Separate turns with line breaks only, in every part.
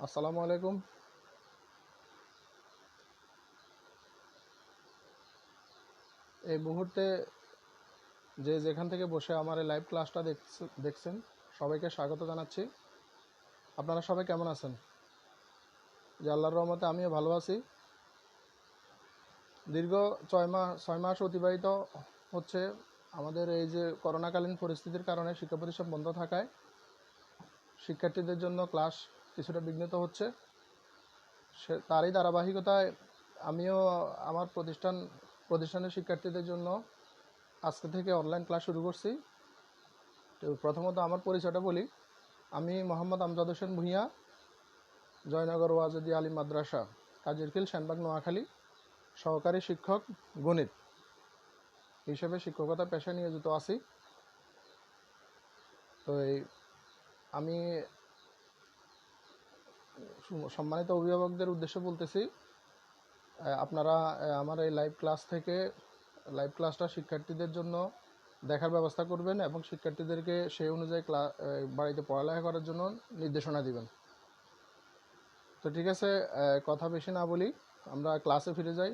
আসসালামু আলাইকুম। এই মুহূর্তে যে যেখান থেকে বসে আমার এই লাইভ ক্লাসটা দেখছেন সবাইকে স্বাগত জানাচ্ছি। আপনারা সবাই কেমন আছেন? যে আল্লাহর রহমতে আমিও ভালো আছি। দীর্ঘ 6 মাস অতিবাহিত হচ্ছে আমাদের এই যে করোনাকালীন পরিস্থিতির কারণে শিক্ষা প্রতিষ্ঠান বন্ধ থাকায় শিক্ষার্থীদের জন্য ক্লাস কিছুটা বিঘ্নিত হচ্ছে। তারই ধারাবাহিকতায় আমিও আমার প্রতিষ্ঠানের শিক্ষার্থীদের জন্য আজকে থেকে অনলাইন ক্লাস শুরু করছি। তো প্রথমত আমার পরিচয়টা বলি। আমি মোহাম্মদ আমজাদ হোসেন ভূঁইয়া, জয়নগর ওয়াজেদি আলী মাদ্রাসা, কাজিরকিল, সেনবাগ, নোয়াখালী সহকারী শিক্ষক গণিত হিসেবে শিক্ষকতা পেশায় নিয়োজিত আছি। তো আমি সম্মানিত অভিভাবকদের উদ্দেশ্যে বলতেছি, আপনারা আমার এই লাইভ ক্লাসটা শিক্ষার্থীদের জন্য দেখার ব্যবস্থা করবেন এবং শিক্ষার্থীদেরকে সেই অনুযায়ী বাড়িতে পড়ালেখা করার জন্য নির্দেশনা দিবেন। তো ঠিক আছে, কথা বেশি না বলি, আমরা ক্লাসে ফিরে যাই।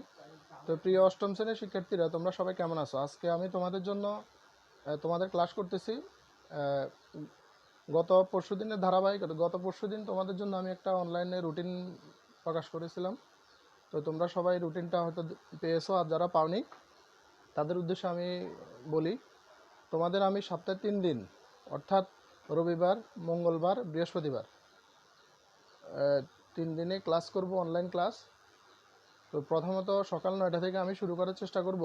তো প্রিয় অষ্টম শ্রেণীর শিক্ষার্থীরা, তোমরা সবাই কেমন আছো? আজকে আমি তোমাদের জন্য তোমাদের ক্লাস করতেছি। গত পরশুদিন তোমাদের জন্য আমি একটা অনলাইনে রুটিন প্রকাশ করেছিলাম। তো তোমরা সবাই রুটিনটা হয়তো পেয়েছো, আর যারা পাওনি তাদের উদ্দেশ্যে আমি বলি, তোমাদের আমি সপ্তাহে 3 দিন অর্থাৎ রবিবার, মঙ্গলবার, বৃহস্পতিবার 3 দিনে ক্লাস করব, অনলাইন ক্লাস। তো প্রথমত সকাল 9টা থেকে আমি শুরু করার চেষ্টা করব,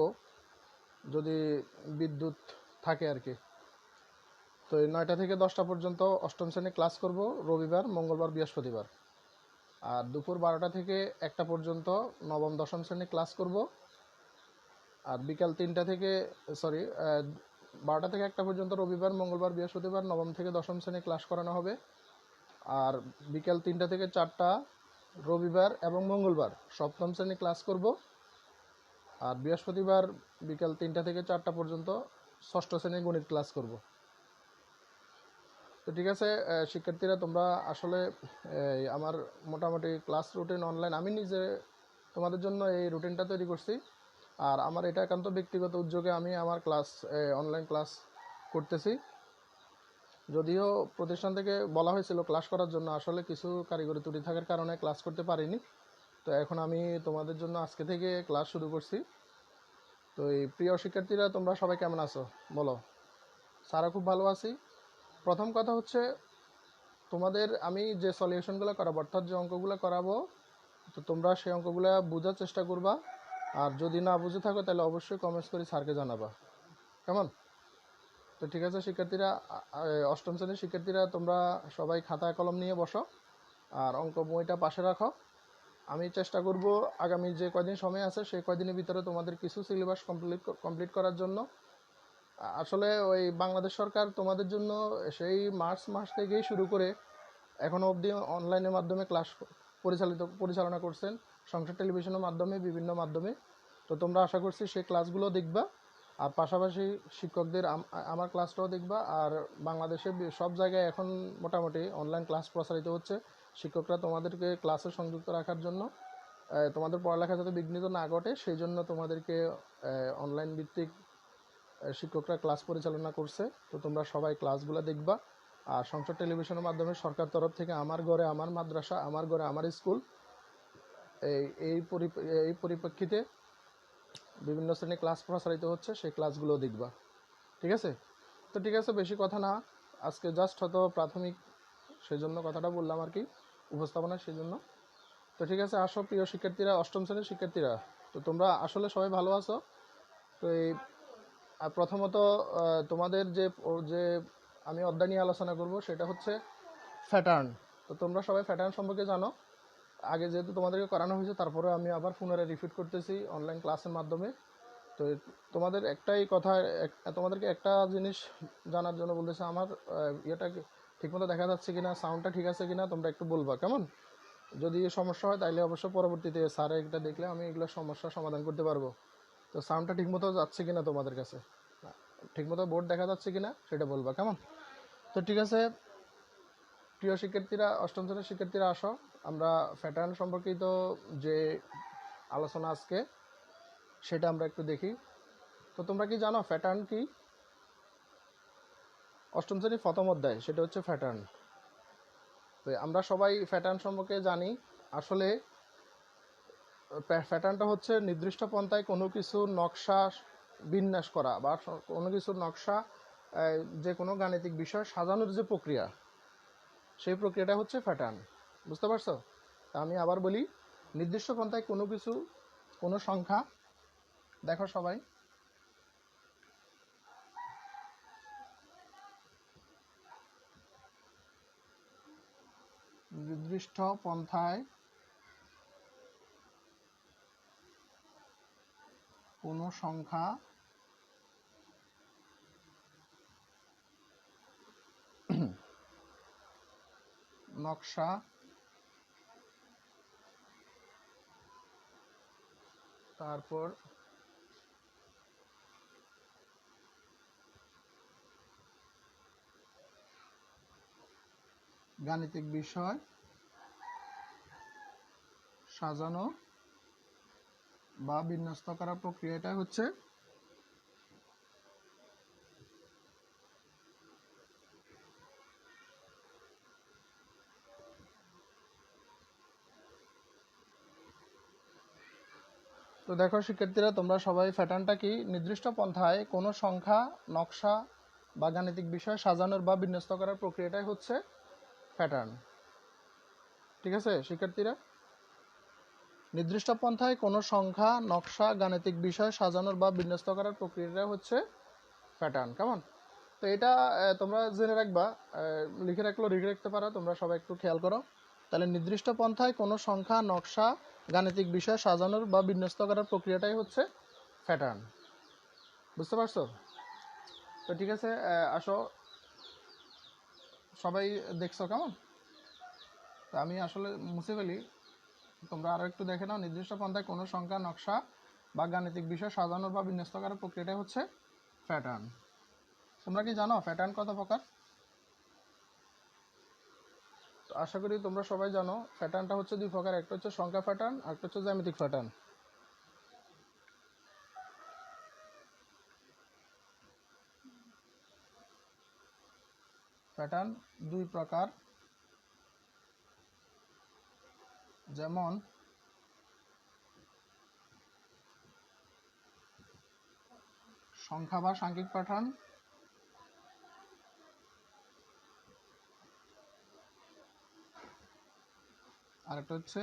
যদি বিদ্যুৎ থাকে আর কি। তো 9টা থেকে 10টা পর্যন্ত অষ্টম শ্রেণী ক্লাস করব, রবিবার, মঙ্গলবার, বৃহস্পতিবার। আর দুপুর 12টা থেকে 1টা পর্যন্ত নবম দশম শ্রেণী ক্লাস করব। আর বিকাল 3টা থেকে 12টা থেকে 1টা পর্যন্ত রবিবার, মঙ্গলবার, বৃহস্পতিবার নবম থেকে দশম শ্রেণী ক্লাস করানো হবে। আর বিকাল 3টা থেকে 4টা রবিবার এবং মঙ্গলবার সপ্তম শ্রেণী ক্লাস করব। আর বৃহস্পতিবার বিকাল 3টা থেকে 4টা পর্যন্ত ষষ্ঠ শ্রেণীর গণিত ক্লাস করব। তো ঠিক আছে শিক্ষার্থীরা, তোমরা আসলে আমার মোটামুটি ক্লাস রুটিন অনলাইন আমি নিজে তোমাদের জন্য এই রুটিনটা তৈরি করছি। আর আমার এটা একান্ত ব্যক্তিগত উদ্যোগে আমি আমার অনলাইন ক্লাস করতেছি। যদিও প্রতিষ্ঠান থেকে বলা হয়েছিল ক্লাস করার জন্য, আসলে কিছু কারিগরি ত্রুটি থাকার কারণে ক্লাস করতে পারিনি। তো এখন আমি তোমাদের জন্য আজকে থেকে ক্লাস শুরু করছি। তো এই প্রিয় শিক্ষার্থীরা, তোমরা সবাই কেমন আছো বলো? স্যারও খুব ভালো আছি। প্রথম কথা হচ্ছে, তোমাদের আমি যে সলিউশনগুলো করাবো অর্থাৎ যে অঙ্কগুলো করাবো, তো তোমরা সেই অঙ্কগুলো বোঝার চেষ্টা করবা। আর যদি না বুঝে থাকো তাহলে অবশ্যই কমেন্টস করে স্যারকে জানাবা, কেমন? তো ঠিক আছে শিক্ষার্থীরা, অষ্টম শ্রেণীর শিক্ষার্থীরা তোমরা সবাই খাতা কলম নিয়ে বসো আর অঙ্ক বইটা পাশে রাখো। আমি চেষ্টা করব আগামী যে কয়দিন সময় আছে সেই কয়দিনের ভিতরে তোমাদের কিছু সিলেবাস কমপ্লিট করার জন্য। আসলে ওই বাংলাদেশ সরকার তোমাদের জন্য সেই মার্চ মাস থেকেই শুরু করে এখনও অবধি অনলাইনের মাধ্যমে ক্লাস পরিচালনা করছেন, সংসদ টেলিভিশনের মাধ্যমে, বিভিন্ন মাধ্যমে। তো তোমরা আশা করছি সেই ক্লাসগুলো দেখবা, আর পাশাপাশি শিক্ষকদের আমার ক্লাসটাও দেখবা। আর বাংলাদেশের সব জায়গায় এখন মোটামুটি অনলাইন ক্লাস প্রসারিত হচ্ছে। শিক্ষকরা তোমাদেরকে ক্লাসে সংযুক্ত রাখার জন্য, তোমাদের পড়ালেখা যাতে বিঘ্নিত না ঘটে সেই জন্য তোমাদেরকে অনলাইন ভিত্তিক শিক্ষকরা ক্লাস পরিচালনা করছে। তো তোমরা সবাই ক্লাসগুলো দেখবা। আর সংসদ টেলিভিশনের মাধ্যমে সরকার তরফ থেকে আমার ঘরে আমার মাদ্রাসা, আমার ঘরে আমার স্কুল, এই পরিপ্রেক্ষিতে বিভিন্ন শ্রেণীর ক্লাস প্রসারিত হচ্ছে, সেই ক্লাসগুলো দেখবা, ঠিক আছে? তো ঠিক আছে, বেশি কথা না, আজকে জাস্ট হয়তো প্রাথমিক সেই জন্য কথাটা বললাম আর কি, উপস্থাপনা সেই জন্য। তো ঠিক আছে, আসো প্রিয় শিক্ষার্থীরা, অষ্টম শ্রেণীর শিক্ষার্থীরা, তো তোমরা আসলে সবাই ভালো আছো? তো প্রথমত তোমাদের যে আমি অধ্যায় নিয়ে আলোচনা করব সেটা হচ্ছে প্যাটার্ন। তো তোমরা সবাই প্যাটার্ন সম্পর্কে জানো, আগে যেহেতু তোমাদেরকে করানো হয়েছে, তারপরে আমি আবার পুনরায় রিপিট করতেছি অনলাইন ক্লাসের মাধ্যমে। তো তোমাদের তোমাদেরকে একটা জিনিস জানার জন্য বলতেছে, আমার ইয়েটা ঠিকমতো দেখা যাচ্ছে কিনা, সাউন্ডটা ঠিক আছে কিনা তোমরা একটু বলবা, কেমন? যদি সমস্যা হয় তাহলে অবশ্য পরবর্তীতে স্যার এটা দেখলে আমি এগুলো সমস্যার সমাধান করতে পারবো। তো সাউন্ডটা ঠিকমতো যাচ্ছে কিনা তোমাদের কাছে, ঠিকমতো বোর্ড দেখা যাচ্ছে কিনা সেটা বলবা, কেমন? তো ঠিক আছে প্রিয় শিক্ষার্থীরা, অষ্টম শ্রেণীর শিক্ষার্থীরা আসো, আমরা প্যাটার্ন সম্পর্কিত যে আলোচনা আজকে সেটা আমরা একটু দেখি। তো তোমরা কি জানো প্যাটার্ন কি? অষ্টম শ্রেণীর প্রথম অধ্যায়, সেটা হচ্ছে প্যাটার্ন। তো আমরা সবাই প্যাটার্ন সম্পর্কে জানি। আসলে প্যাটার্নটা হচ্ছে নির্দিষ্ট পন্থায় কোনো কিছুর নকশা বিন্যাস করা বা কোনো কিছুর নকশা, যে কোনো গাণিতিক বিষয় সাজানোর যে প্রক্রিয়া, সেই প্রক্রিয়াটা হচ্ছে প্যাটার্ন। বুঝতে পারছো? তা আমি আবার বলি, নির্দিষ্ট পন্থায় কোনো কিছু, কোনো সংখ্যা, দেখো সবাই, নির্দিষ্ট পন্থায় কোনো সংখ্যা নকশা তারপর গাণিতিক বিষয় সাজানো বা বিন্যস্ত করার প্রক্রিয়াটা হচ্ছে তো দেখো শিক্ষার্থীরা, তোমরা সবাই প্যাটার্নটা কি? নির্দিষ্ট পন্থায় কোনো সংখ্যা নকশা বা গাণিতিক বিষয় সাজানোর বা বিন্যস্ত করার প্রক্রিয়াটাই হচ্ছে প্যাটার্ন। ঠিক আছে শিক্ষার্থীরা? নির্দিষ্ট পন্থায় কোনো সংখ্যা নকশা গাণিতিক বিষয় সাজানোর বা বিন্যস্ত করার প্রক্রিয়াটা হচ্ছে প্যাটার্ন। কেমন? তো এটা তোমরা জেনে রাখবা, লিখে রাখলেও লিখে রাখতে পারো, তোমরা সবাই একটু খেয়াল করো। তাহলে নির্দিষ্ট পন্থায় কোনো সংখ্যা নকশা গাণিতিক বিষয় সাজানোর বা বিন্যস্ত করার প্রক্রিয়াটাই হচ্ছে প্যাটার্ন। বুঝতে পারছো? তো ঠিক আছে, আসো সবাই দেখছো কেমন? তো আমি আসলে মুছে ফেলি, তোমরা আরও একটু দেখে নাও। নির্দিষ্ট পন্থায় কোনো সংখ্যা নকশা বা গাণিতিক বিষয় সাজানোর বা বিন্যস্ত করার প্রক্রিয়াটাই হচ্ছে প্যাটার্ন। তোমরা কি জানো প্যাটার্ন কত প্রকার? তো আশা করি তোমরা সবাই জানো প্যাটার্নটা হচ্ছে দুই প্রকার, একটা হচ্ছে সংখ্যা প্যাটার্ন আর একটা হচ্ছে জ্যামিতিক প্যাটার্ন। প্যাটার্ন দুই প্রকার, যেমন সংখ্যা বা সাংখ্যিক প্যাটার্ন আর একটা হচ্ছে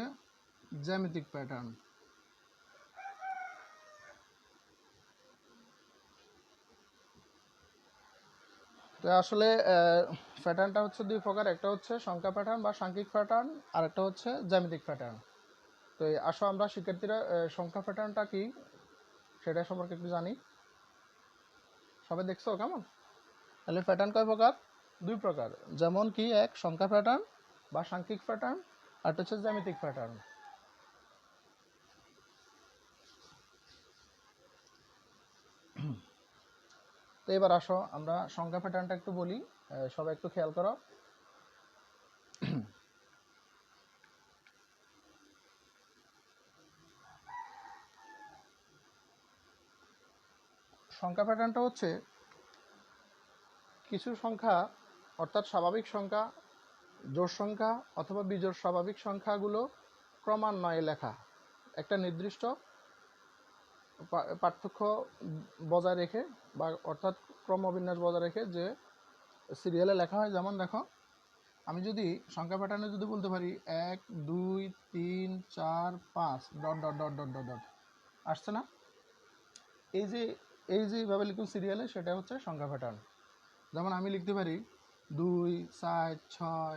জ্যামিতিক প্যাটার্ন। তো আসলে প্যাটার্নটা হচ্ছে দুই প্রকার, একটা হচ্ছে সংখ্যা প্যাটার্ন বা সাংখ্যিক প্যাটার্ন আর একটা হচ্ছে জ্যামিতিক প্যাটার্ন। তো আসো আমরা শিক্ষার্থীরা সংখ্যা প্যাটার্নটা কি সেটা সম্পর্কে একটু জানি। সবাই দেখছো কেমন? তাহলে প্যাটার্ন কয় প্রকার? দুই প্রকার, যেমন কি এক সংখ্যা প্যাটার্ন বা সাংখ্যিক প্যাটার্ন আর একটা হচ্ছে জ্যামিতিক প্যাটার্ন। তো এবার আসো আমরা সংখ্যা প্যাটার্নটা একটু বলি, সবাই একটু খেয়াল করো। সংখ্যা প্যাটার্নটা হচ্ছে কিছু সংখ্যা, অর্থাৎ স্বাভাবিক সংখ্যা, জোড় সংখ্যা অথবা বিজোড় স্বাভাবিক সংখ্যাগুলো ক্রমান্বয়ে লেখা, একটা নির্দিষ্ট পার্থক্য বজায় রেখে বা অর্থাৎ ক্রমবিন্যাস বজায় রেখে যে সিরিয়ালে লেখা হয়। যেমন দেখো, আমি যদি সংখ্যা প্যাটার্নে যদি বলতে পারি 1 2 3 4 5 dot dot dot dot dot dot, আসছে না? এই যে এইভাবে লিখুন সিরিয়ালে, সেটা হচ্ছে সংখ্যা প্যাটার্ন। যেমন আমি লিখতে পারি 2 4 6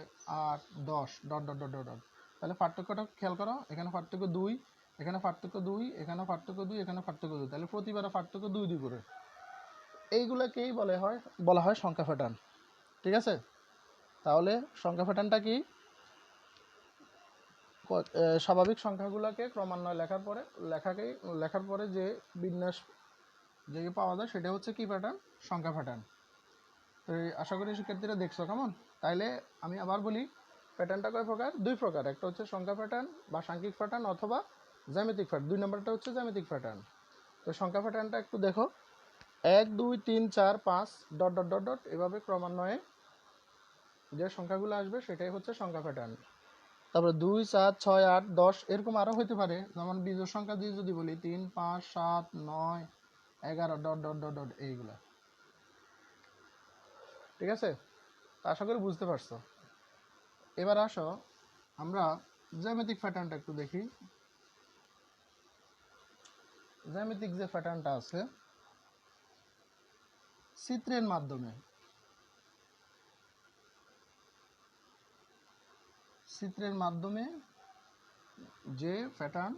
8 10 dot dot dot dot dot. তাহলে পার্থক্যটা খেয়াল করো, এখানে পার্থক্য 2, এখানে পার্থক্য 2, এখানে পার্থক্য 2, এখানে পার্থক্য 2, তাহলে প্রতিবারে পার্থক্য 2 2 করে। এইগুলোকেই বলা হয় সংখ্যা প্যাটার্ন। ঠিক আছে? তাহলে সংখ্যা প্যাটার্নটা কি? স্বাভাবিক সংখ্যাগুলোকে ক্রমান্বয়ে লেখার পরে যে বিন্যাস যে পাওয়া যায় সেটা হচ্ছে কি প্যাটার্ন? সংখ্যা প্যাটার্ন। তো আশা করি শিক্ষার্থীরা দেখছো কেমন? তাইলে আমি আবার বলি, প্যাটার্নটা কয় প্রকার? দুই প্রকার। একটা হচ্ছে সংখ্যা প্যাটার্ন বা সাংখ্যিক প্যাটার্ন অথবা জ্যামিতিক প্যাটার্ন। 2 নম্বরটা হচ্ছে জ্যামিতিক প্যাটার্ন। তো সংখ্যা প্যাটার্নটা একটু দেখো, 1 2 3 4 5 ডট ডট ডট ডট এভাবে ক্রমান্বয়ে যে সংখ্যাগুলো আসবে সেটাই হচ্ছে সংখ্যা প্যাটার্ন। তারপরে 2 4 6 8 10 এরকম আরও হতে পারে। যেমন বিজোড় সংখ্যা দিয়ে যদি বলি 3 5 7 9 11 ডট ডট ডট ডট এইগুলা। ঠিক আছে, আশা করি বুঝতে পারছো। এবার আসো আমরা জ্যামিতিক প্যাটার্নটা একটু দেখি। জ্যামিতিক যে প্যাটার্নটা আছে চিত্রের মাধ্যমে, চিত্রের মাধ্যমে যে প্যাটার্ন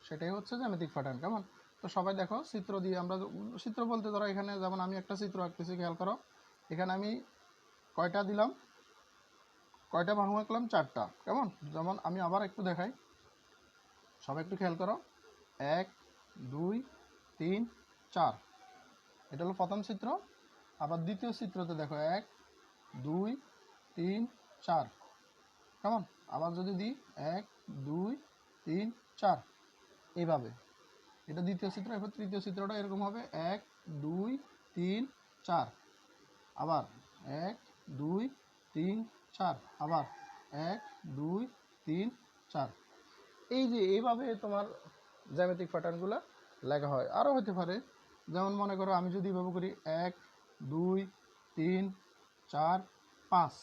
সেটাই হচ্ছে জ্যামিতিক প্যাটার্ন। কেমন? তো সবাই দেখো চিত্র দিয়ে আমরা, চিত্র বলতে ধরো এখানে যেমন আমি একটা চিত্র আঁকতেছি, খেয়াল করো এখানে আমি কয়টা দিলাম, কয়টা ভাঙ আঁকলাম? 4টা। কেমন? যেমন আমি আবার একটু দেখাই, সবাই একটু খেয়াল করো, 1 2 3 4, এটা হলো প্রথম চিত্র। আবার দ্বিতীয় চিত্রতে দেখো 1 2 3 4। কেমন? আবার যদি দিই 1 2 3 4 এইভাবে, এটা দ্বিতীয় চিত্র। এরপর তৃতীয় চিত্রটা এরকম হবে 1 2 3 4, আবার 1 2 3 4, আবার 1 2 3 4। এই যে এইভাবে তোমার জ্যামিতিক প্যাটার্নগুলো লেখা হয়। আরও হতে পারে, যেমন মনে করো আমি যদি এভাবে করি 1 2 3 4 5,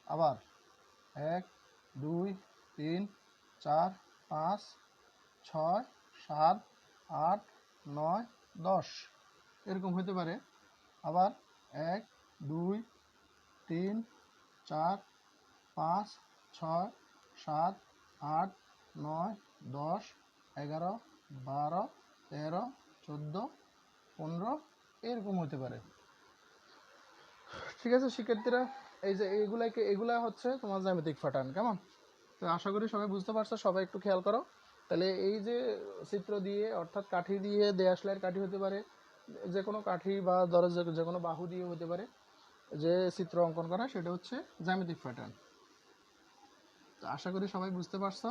আবার 1 2 3 4 5 6 7 8 9 10 এরকম হতে পারে। আবার 1 2 3 4 5 6 7 8 9 10 11 12 13 14 15 এরকম হতে পারে। ঠিক আছে শিক্ষার্থীরা, এই যে এগুলা হচ্ছে তোমার জ্যামিতিক প্যাটার্ন। কেমন? তো আশা করি সবাই বুঝতে পারছো। সবাই একটু খেয়াল করো। তাহলে এই যে চিত্র দিয়ে, অর্থাৎ কাঠি দিয়ে, দেয়াশলাইয়ের কাঠি হতে পারে, যে কোনো কাঠি বা ধরো যে কোনো বাহু দিয়ে হতে পারে, যে চিত্র অঙ্কন করা সেটা হচ্ছে জ্যামিতিক প্যাটার্ন। তো আশা করি সবাই বুঝতে পারছো।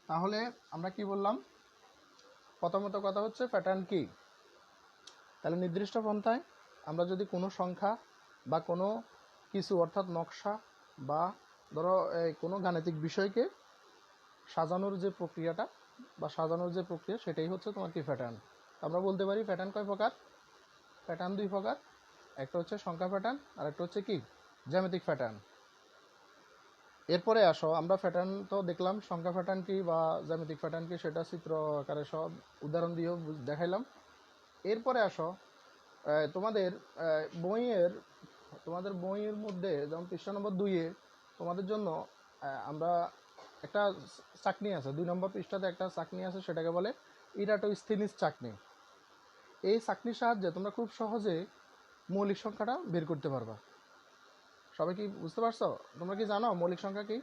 তাহলে আমরা কি বললাম? প্রথমত কথা হচ্ছে প্যাটার্ন কি। তাহলে নির্দিষ্ট পন্থায় আমরা যদি কোনো সংখ্যা বা কোনো কিছু, অর্থাৎ নকশা বা ধরো কোনো গাণিতিক বিষয়কে সাজানোর যে প্রক্রিয়াটা বা সাজানোর যে প্রক্রিয়া সেটাই হচ্ছে তোমার কি প্যাটার্ন। আমরা বলতে পারি প্যাটার্ন কয় প্রকার? প্যাটার্ন 2 প্রকার। একটা হচ্ছে সংখ্যা প্যাটার্ন আর একটা হচ্ছে কি জ্যামিতিক প্যাটার্ন। এরপরে আসো আমরা প্যাটার্ন তো দেখলাম, সংখ্যা প্যাটার্ন কি বা জ্যামিতিক প্যাটার্ন কি সেটা চিত্র আকারে সব উদাহরণ দিয়েও দেখাইলাম। এরপরে আসো তোমাদের বইয়ের মধ্যে যেমন পৃষ্ঠা নম্বর 2-এ তোমাদের জন্য আমরা একটা চাকনি আছে, 2 নম্বর পৃষ্ঠাতে একটা চাকনি আছে, সেটাকে বলে ইরাটোস্থেনিস চাকনি। এই চাকনির সাহায্যে তোমরা খুব সহজে মৌলিক সংখ্যাটা বের করতে পারবা। সবাই কি বুঝতে পারছো? তোমরা কি জানো মৌলিক সংখ্যা কি?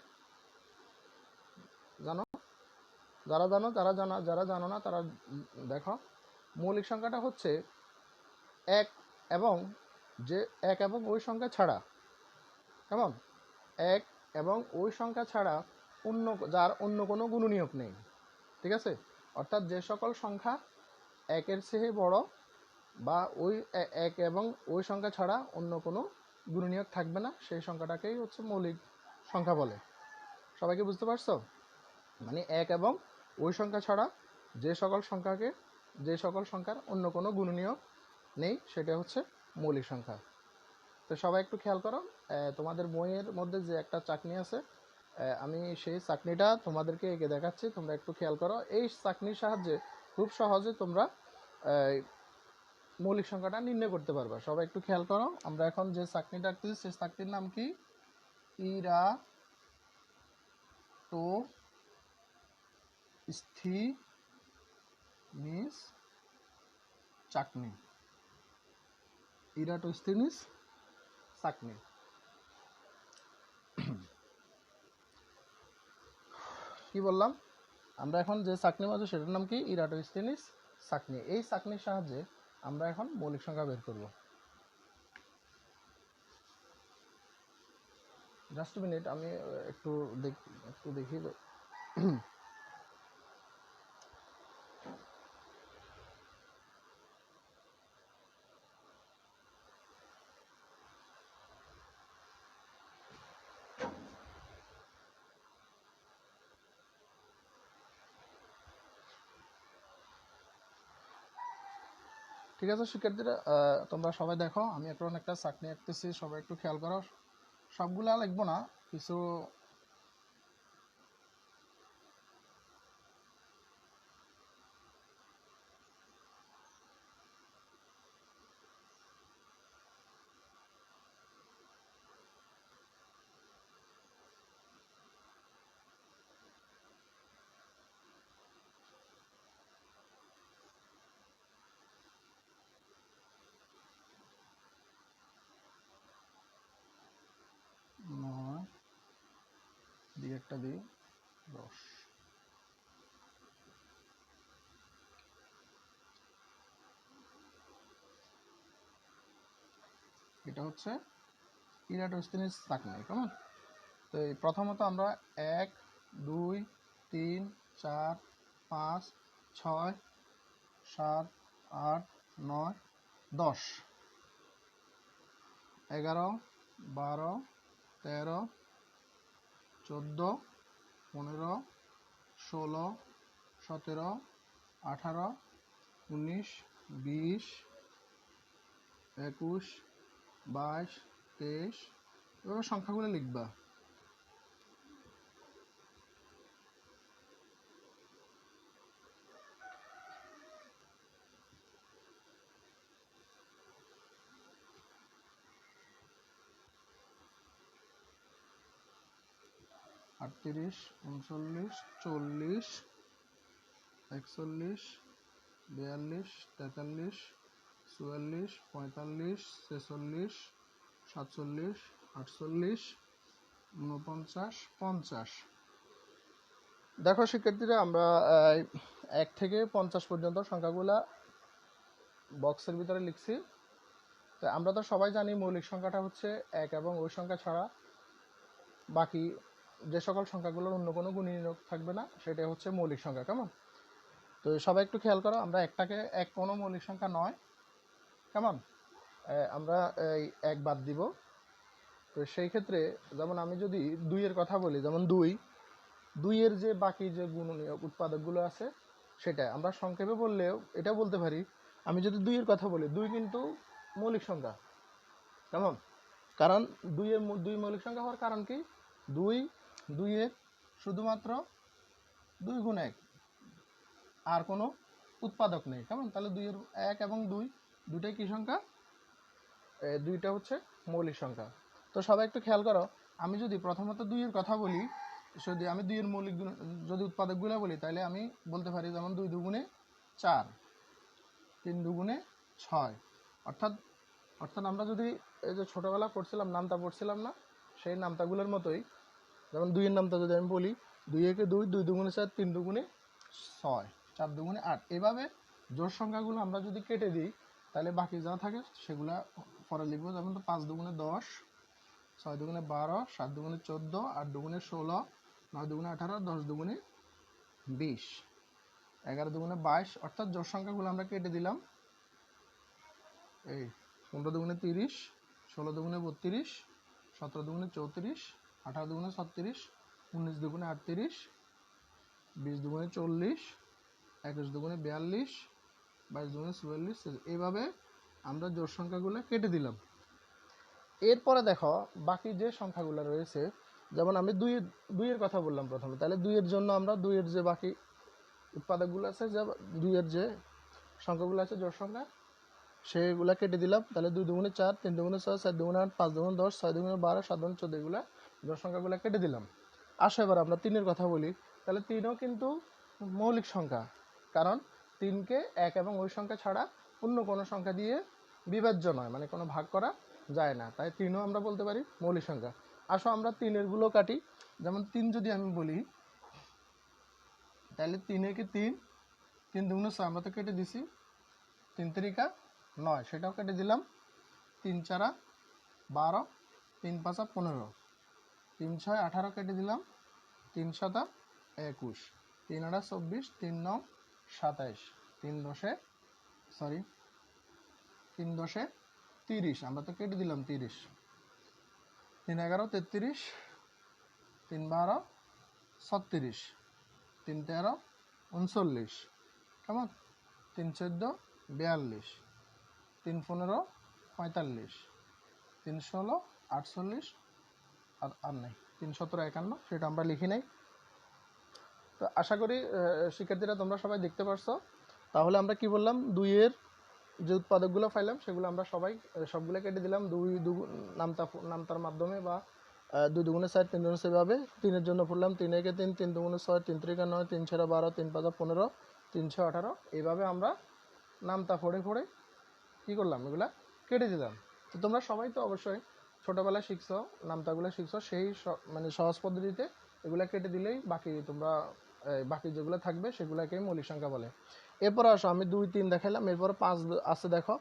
জানো? যারা জানো তারা জানো, যারা জানো না তারা দেখো। মৌলিক সংখ্যাটা হচ্ছে এক এবং ওই সংখ্যা ছাড়া। কেমন? এক এবং ওই সংখ্যা ছাড়া যার অন্য কোনো গুণনীয়ক নেই। ঠিক আছে? অর্থাৎ যে সকল সংখ্যা একের চেয়ে বড় বা ওই এক এবং ওই সংখ্যা ছাড়া অন্য কোনো গুণনীয়ক থাকবে না, সেই সংখ্যাটাকেই হচ্ছে মৌলিক সংখ্যা বলে। সবাইকে বুঝতে পারছো? মানে এক এবং ওই সংখ্যা ছাড়া যে সকল সংখ্যার অন্য কোনো গুণনীয়ক নেই সেটা হচ্ছে মৌলিক সংখ্যা। তো সবাই একটু খেয়াল করো, তোমাদের বইয়ের মধ্যে যে একটা চাকনি আছে, আমি সেই চাকনিটা তোমাদেরকে এঁকে দেখাচ্ছি, তোমরা একটু খেয়াল করো। এই চাকনির সাহায্যে খুব সহজে তোমরা মৌলিক সংখ্যাটা নির্ণয় করতে পারবা। সবাই একটু খেয়াল করো। আমরা এখন যে চাকনিটা আঁকতেছি সেই চাকনির নাম কি? ইরাটোস্থেনিস চাকনি। ইরাটোস্থেনিস চাকনি। কি বললাম? আমরা এখন যে চাকনি মাঝে সেটার নাম কি? ইরাটোস্থেনিস চাকনি। এই চাকনির সাহায্যে আমরা এখন মৌলিক সংখ্যা বের করব। জাস্ট মিনিট, আমি একটু দেখি। ঠিক আছে শিক্ষার্থীরা, তোমরা সবাই দেখো, আমি এখন একটা চাকনি আঁকতেছি, সবাই একটু খেয়াল করো। সবগুলা লিখবো না, কিছু দিয়ে একটা দিই 10। এটা হচ্ছে ইরাটোস্থেনিস চাকনি, কেমন? তো প্রথমত আমরা 1 2 3 4 5 6 7 8 9 10 11 12 13 14 15 16 17 18 19 20 21 22 23 এভাবে সংখ্যাগুলো লিখবা। আটত্রিশ, 39, 40, 41, 42, 43, 44, 45, 46, 47, 48, 49, 50। দেখো শিক্ষার্থীরা, আমরা 1 থেকে 50 পর্যন্ত সংখ্যাগুলা বক্সের ভিতরে লিখছি। তো আমরা তো সবাই জানি মৌলিক সংখ্যাটা হচ্ছে 1 এবং ওই সংখ্যা ছাড়া বাকি যে সকল সংখ্যাগুলোর অন্য কোনো গুণনীয়ক থাকবে না সেটা হচ্ছে মৌলিক সংখ্যা, কেমন? তো সবাই একটু খেয়াল করো, আমরা একটাকে এক কোনো মৌলিক সংখ্যা নয়, কেমন? আমরা এই 1 বাদ দিব। তো সেই ক্ষেত্রে যেমন আমি যদি 2 এর কথা বলি, যেমন 2 এর যে বাকি যে গুণনীয়ক উৎপাদকগুলো আছে সেটা আমরা সংক্ষেপে বললেও এটা বলতে পারি, আমি যদি 2 এর কথা বলি, 2 কিন্তু মৌলিক সংখ্যা, কেমন? কারণ 2 মৌলিক সংখ্যা হওয়ার কারণ কি? 2 এর শুধুমাত্র 2 গুণ 1, আর কোনো উৎপাদক নেই, কেমন? তাহলে 2 এর 1 এবং 2 দুটাই কি সংখ্যা? দুইটা হচ্ছে মৌলিক সংখ্যা। তো সবাই একটু খেয়াল করো, আমি যদি প্রথমত 2 এর কথা বলি, যদি আমি 2 এর মৌলিক যদি উৎপাদকগুলো বলি, তাহলে আমি বলতে পারি যেমন 2 দুগুণে 4, 3 দুগুণে 6। অর্থাৎ আমরা যদি এই যে ছোটোবেলা পড়ছিলাম, নামতা পড়ছিলাম না, সেই নামতাগুলোর মতোই, যেমন 2 এর নামতা যদি আমি বলি, 2 একে 2, 2 দুগুণে 4, 3 দুগুণে 6, 4 দুগুণে 8। এভাবে জোড় সংখ্যাগুলো আমরা যদি কেটে দিই, তাহলে বাকি যা থাকে সেগুলা পরে লিখবো। যেমন 5 দুগুণে 10, 6 দুগুণে 12, 7 দুগুণে 14, 8 দুগুণে 16, 9 দুগুণে 18, 10 দুগুণে 20, 11 দুগুণে 22। অর্থাৎ জোড় সংখ্যাগুলো আমরা কেটে দিলাম। এই 15 দুগুণে 30, 16 দুগুণে 32, 17 দুগুণে 34, 18 দুগুণে 36, 19 দুগুণে 38, 20 দুগুণে 40, 21 দুগুণে 42, 22 দুগুণে 44। এইভাবে আমরা জোড় সংখ্যাগুলো কেটে দিলাম। এরপরে দেখো বাকি যে সংখ্যাগুলো রয়েছে, যেমন আমি 2 এর কথা বললাম প্রথমে, তাহলে 2 এর জন্য আমরা 2 এর যে বাকি উৎপাদকগুলো আছে, যে 2 এর যে সংখ্যাগুলো আছে জোড় সংখ্যা, সেগুলা কেটে দিলাম। তাহলে 2 দুগুণে 4, 3 দুগুণে 6, 4 দুগুণে 8, 5 দুগুণে 10, 6 দুগুণে 12, 7 দুগুণে 14, এগুলা জোড় সংখ্যাগুলো কেটে দিলাম। আসো এবার আমরা 3 এর কথা বলি, তাহলে 3ও কিন্তু মৌলিক সংখ্যা, কারণ 3কে 1 এবং ওই সংখ্যা ছাড়া অন্য কোনো সংখ্যা দিয়ে বিভাজ্য নয়, মানে কোনো ভাগ করা যায় না, তাই 3ও আমরা বলতে পারি মৌলিক সংখ্যা। আসো আমরা 3 এর গুলো কাটি। যেমন 3 যদি আমি বলি, তাহলে 3 একে 3, 3 দুগুণে 6, আমরা তো কেটে দিছি, 3 তিরিকা 9, সেটাও কেটে দিলাম, 3 চারা 12, 3 পাঁচা 15। 3 6 18 কেটে দিলাম, 3 7 21, 3 8 24, 3 9 27, 3 10 সরি 3 10 30, আমরা তো কেটে দিলাম 30, 3 11 33, 3 12 36, 3 13 39, কেমন, 3 14 42, 3 15 45, 3 16 48, আর নেই 3 17 51, সেটা আমরা লিখি নাই। তো আশা করি শিক্ষার্থীরা তোমরা সবাই দেখতে পারছো। তাহলে আমরা কি বললাম, 2-এর যে উৎপাদকগুলো পাইলাম সেগুলো আমরা সবগুলো কেটে দিলাম 2 নামতার মাধ্যমে, বা 2 দুগুণে 4, 3 দুগুণে সেভাবে। 3-এর জন্য পড়লাম 3 একে 3, 3 দুগুণে 6, 3 3 9, 3 6 12, 3 5 15, 3 6 18, এইভাবে আমরা নামতা ফোড়ে কী করলাম, এগুলা কেটে দিলাম। তো তোমরা সবাই তো অবশ্যই ছোটোবেলায় শিখছো, নামতাগুলো শিখছো, সেই মানে সহজ পদ্ধতিতে এগুলা কেটে দিলেই বাকি যেগুলো থাকবে সেগুলোকেই মৌলিক সংখ্যা বলে। এরপর আসো, আমি 2 3 দেখাইলাম, এরপর 5 আছে, দেখো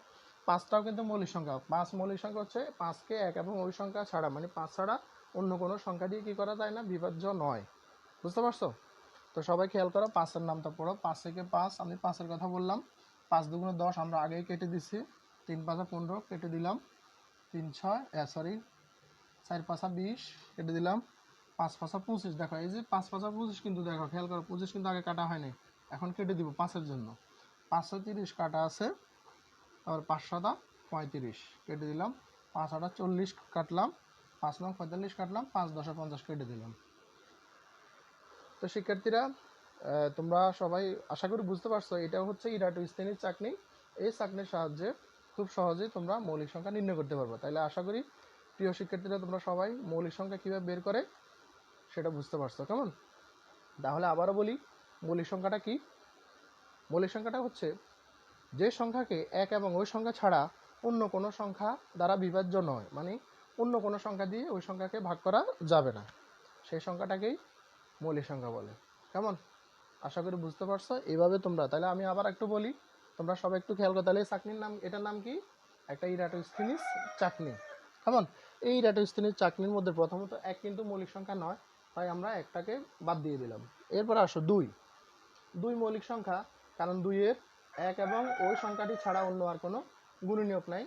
5টাও কিন্তু মৌলিক সংখ্যা। 5 মৌলিক সংখ্যা হচ্ছে 5কে 1 এবং ওই সংখ্যা ছাড়া, মানে 5 ছাড়া অন্য কোনো সংখ্যা দিয়ে কী করা যায় না, বিভাজ্য নয়। বুঝতে পারছো? তো সবাই খেয়াল করো, 5-এর নামটা পড়ো। 5 থেকে 5, আমি 5-এর কথা বললাম। 5 দুগুণে 10 আমরা আগেই কেটে দিছি, 3 5 15 কেটে দিলাম, 3 6 4 5 20 কেটে দিলাম, 5 5 25। দেখো এই যে 5 5 25 কিন্তু দেখো খেয়াল করো, 25 কিন্তু আগে কাটা হয়নি, এখন কেটে দিব 5-এর জন্য। 5 30 কাটা আছে, তারপর 5 7 35 কেটে দিলাম, 5 8 40 কাটলাম, 5 9 45 কাটলাম, 5 10 50 কেটে দিলাম। তো শিক্ষার্থীরা তোমরা সবাই আশা করি বুঝতে পারছো, এটা হচ্ছে ইরাটোস্থেনিস চাকনি। এই চাকনির সাহায্যে খুব সহজেই তোমরা মৌলিক সংখ্যা নির্ণয় করতে পারবে। তাইলে আশা করি প্রিয় শিক্ষার্থীরা তোমরা সবাই মৌলিক সংখ্যা কীভাবে বের করে সেটা বুঝতে পারছো, কেমন? তাহলে আবারও বলি, মৌলিক সংখ্যাটা কি? মৌলিক সংখ্যাটা হচ্ছে যে সংখ্যাকে 1 এবং ওই সংখ্যা ছাড়া অন্য কোনো সংখ্যা দ্বারা বিভাজ্য নয়, মানে অন্য কোনো সংখ্যা দিয়ে ওই সংখ্যাকে ভাগ করা যাবে না, সেই সংখ্যাটাকেই মৌলিক সংখ্যা বলে। কেমন? আশা করি বুঝতে পারছো। এইভাবে তোমরা, তাহলে আমি আবার একটু বলি, তোমরা সবাই একটু খেয়াল করো। তাহলে এই চাকনির নাম, এটার নাম কি? একটা ইরাটোস্থেনিস চাকনি। কেমন? এই ইরাটোস্থেনিস চাকনির মধ্যে প্রথমত 1 কিন্তু মৌলিক সংখ্যা নয়, তাই আমরা একটাকে বাদ দিয়ে দিলাম। এরপর আসো 2 মৌলিক সংখ্যা, কারণ 2-এর 1 এবং ওই সংখ্যাটি ছাড়া অন্য আর কোনো গুণনীয়ক নাই,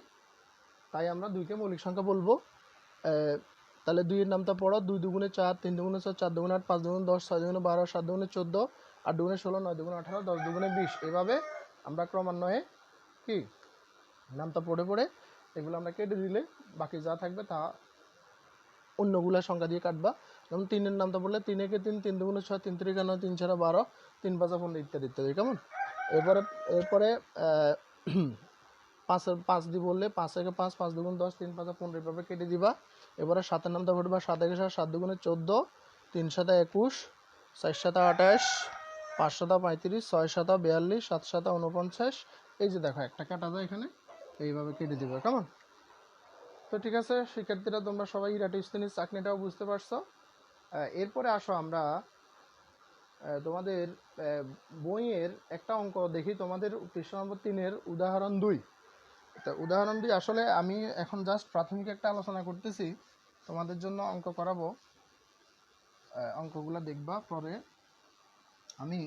তাই আমরা 2কে মৌলিক সংখ্যা বলবো। তাহলে 2-এর নামটা পড়ো। 2 দুগুণে 4, 3 দুগুণে 6, 4 দুগুণে 8, 5 দুগুণে 10, 6 দুগুণে 12, 7 দুগুণে 14, 8 দুগুণে 16, 9 দুগুণে 18, 10 দুগুণে 20। এভাবে আমরা ক্রমান্বয়ে কি নামটা পড়ে এগুলো আমরা কেটে দিলে বাকি যা থাকবে তা অন্যগুলা সংখ্যা দিয়ে কাটবা। যেমন 3-এর নামটা পড়লে 3 একে 3, 3 দুগুণে 6, 3 3 9, 3 6 12, 3 5 15 ইত্যাদি ইত্যাদি। কেমন? এরপরে 5 দিয়ে বললে 5 একে 5, 5 দুগুণ 10, 3 5 15 এভাবে কেটে দিবা। এবারে 7-এর নামটা পড়বা, 7 একে 7, 7 দুগুণে 14, 3 7 21, 4 7 28, 5 7 35, 6 7 42, 7 7 49। এই যে দেখো একটা কাটা যায় এখানে, এইভাবে কেটে দিবা। কেমন? তো ঠিক আছে শিক্ষার্থীরা, তোমরা সবাই ইরাটোস্থেনিস চাকনিটাও বুঝতে পারছো। এরপরে আসো আমরা তোমাদের বইয়ের একটা অঙ্ক দেখি, তোমাদের পৃষ্ঠা নম্বর 3-এর উদাহরণ 2। তা উদাহরণ 2 আসলে আমি এখন জাস্ট প্রাথমিক একটা আলোচনা করতেছি, তোমাদের জন্য অঙ্ক করাবো, অঙ্কগুলো দেখবা পরে। আমি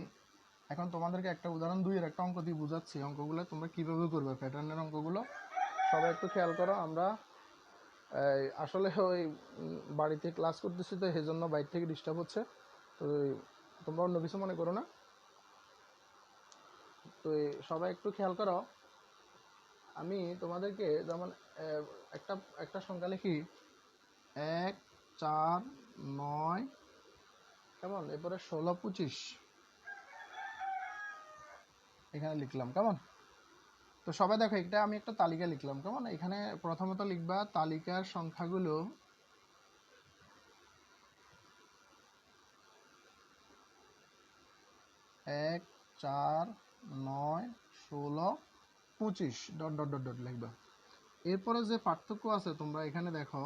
এখন তোমাদেরকে একটা উদাহরণ 2-এর একটা অঙ্ক দিয়ে বুঝাচ্ছি, অঙ্কগুলো তোমরা কীভাবে করবে, প্যাটার্নের অঙ্কগুলো সবাই একটু খেয়াল করো। আমরা আসলে ওই বাড়িতে ক্লাস করতেছি, তো সেই জন্য বাইরে থেকে ডিস্টার্ব হচ্ছে, তো তোমরা অন্য কিছু মনে করো না। তো সবাই একটু খেয়াল করো, আমি তোমাদেরকে যেমন একটা সংখ্যা লিখি 1 4 9, কেমন? এরপরে 16 25 এখানে লিখলাম। কেমন? তো সবাই দেখো, এটা আমি একটা তালিকা লিখলাম। কেমন? এখানে প্রথমত লিখবা তালিকার সংখ্যাগুলো 1 4 9 16 25 ডট ডট ডট ডট লিখবা। এরপরে যে পার্থক্য আছে তোমরা এখানে দেখো,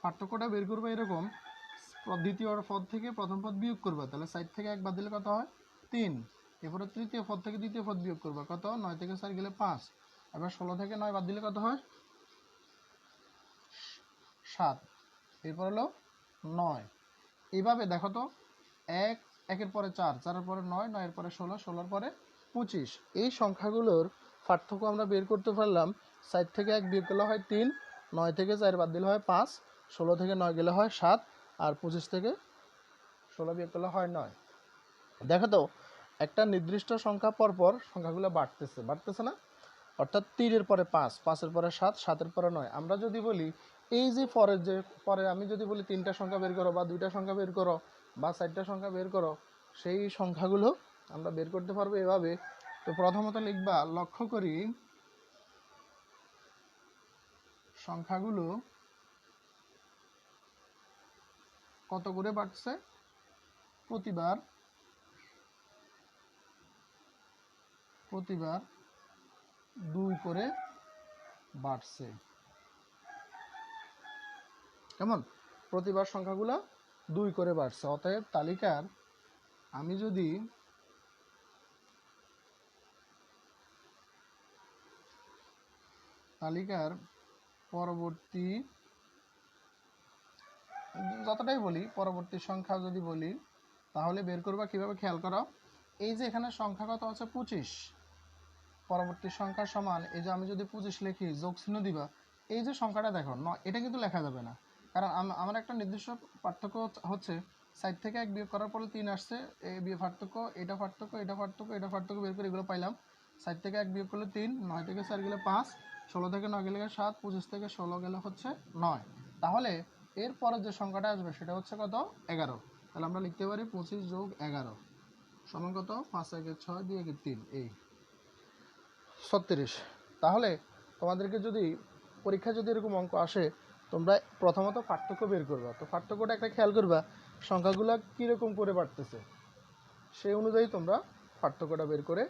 পার্থক্যটা বের করবে এরকম, দ্বিতীয় পদ থেকে প্রথম পদ বিয়োগ করবা, তাহলে 4 থেকে 1 বাদ দিলে কত হয়? 3। এরপরে তৃতীয় পদ থেকে দ্বিতীয় পদ বিয়োগ করবা, কত? 9 থেকে 4 গেলে 5। এবার 16 থেকে 9 বাদ দিলে কত হয়? 7। এরপর হলো 9। এইভাবে দেখো তো, 1 1-এর পরে 4, 4-এর পরে 9, 9-এর পরে 16, 16-এর পরে 25। এই সংখ্যাগুলোর পার্থক্য আমরা বের করতে পারলাম। 4 থেকে 1 বিয়োগ করলে হয় 3, 9 থেকে 4 বাদ দিলে হয় 5, 16 থেকে 9 গেলে হয় 7, আর 25 থেকে 16 বিয়োগ করলে হয় 9। দেখো তো, একটা নির্দিষ্ট সংখ্যা পরপর সংখ্যাগুলো বাড়তেছে না? অর্থাৎ 3-এর পরে 5, 5-এর পরে 7, 7-এর পরে 9। আমরা যদি বলি এই যে পরে আমি যদি বলি 3টা সংখ্যা বের করো, বা 2টা সংখ্যা বের করো, বা 4টা সংখ্যা বের করো, সেই সংখ্যাগুলো আমরা বের করতে পারবো এভাবে। তো প্রথমত লিখবা, লক্ষ্য করি সংখ্যাগুলো কত করে বাড়ছে, প্রতিবার 2 করে বাড়ছে। কেমন? প্রতিবার সংখ্যাগুলো 2 করে বাড়ছে। অতএব আমি যদি তালিকার পরবর্তী যতটাই বলি, পরবর্তী সংখ্যা যদি বলি, তাহলে বের করবা কিভাবে, খেয়াল করো। এই যে এখানে সংখ্যা কত আছে, 25, পরবর্তী সংখ্যা সমান, এই যে আমি যদি 25 লিখি, যোগ চিহ্ন দিবা, এই যে সংখ্যাটা দেখো, এটা কিন্তু লেখা যাবে না, কারণ আমার একটা নির্দিষ্ট পার্থক্য হচ্ছে 4 থেকে 1 বিয়োগ করার পরে 3 আসছে, এই বিয়োগ পার্থক্য, এটা পার্থক্য, এটা পার্থক্য, এটা পার্থক্য বের করে এগুলো পাইলাম। 4 থেকে 1 বিয়োগ করলে 3, 9 থেকে 4 গেলে 5, 16 থেকে 9 গেলে 7, 25 থেকে 16 গেলে হচ্ছে 9। তাহলে এরপরে যে সংখ্যাটা আসবে সেটা হচ্ছে কত, 11। তাহলে আমরা লিখতে পারি 25 যোগ 11 সমান কত, 5 1 6 2 1 3, এই 36। তাহলে তোমাদেরকে যদি পরীক্ষা যদি এরকম অঙ্ক আসে, তোমরা প্রথমত পার্থক্য বের করবা। তো পার্থক্যটা একটা খেয়াল করবা, সংখ্যাগুলো কীরকম করে বাড়তেছে, সেই অনুযায়ী তোমরা পার্থক্যটা বের করে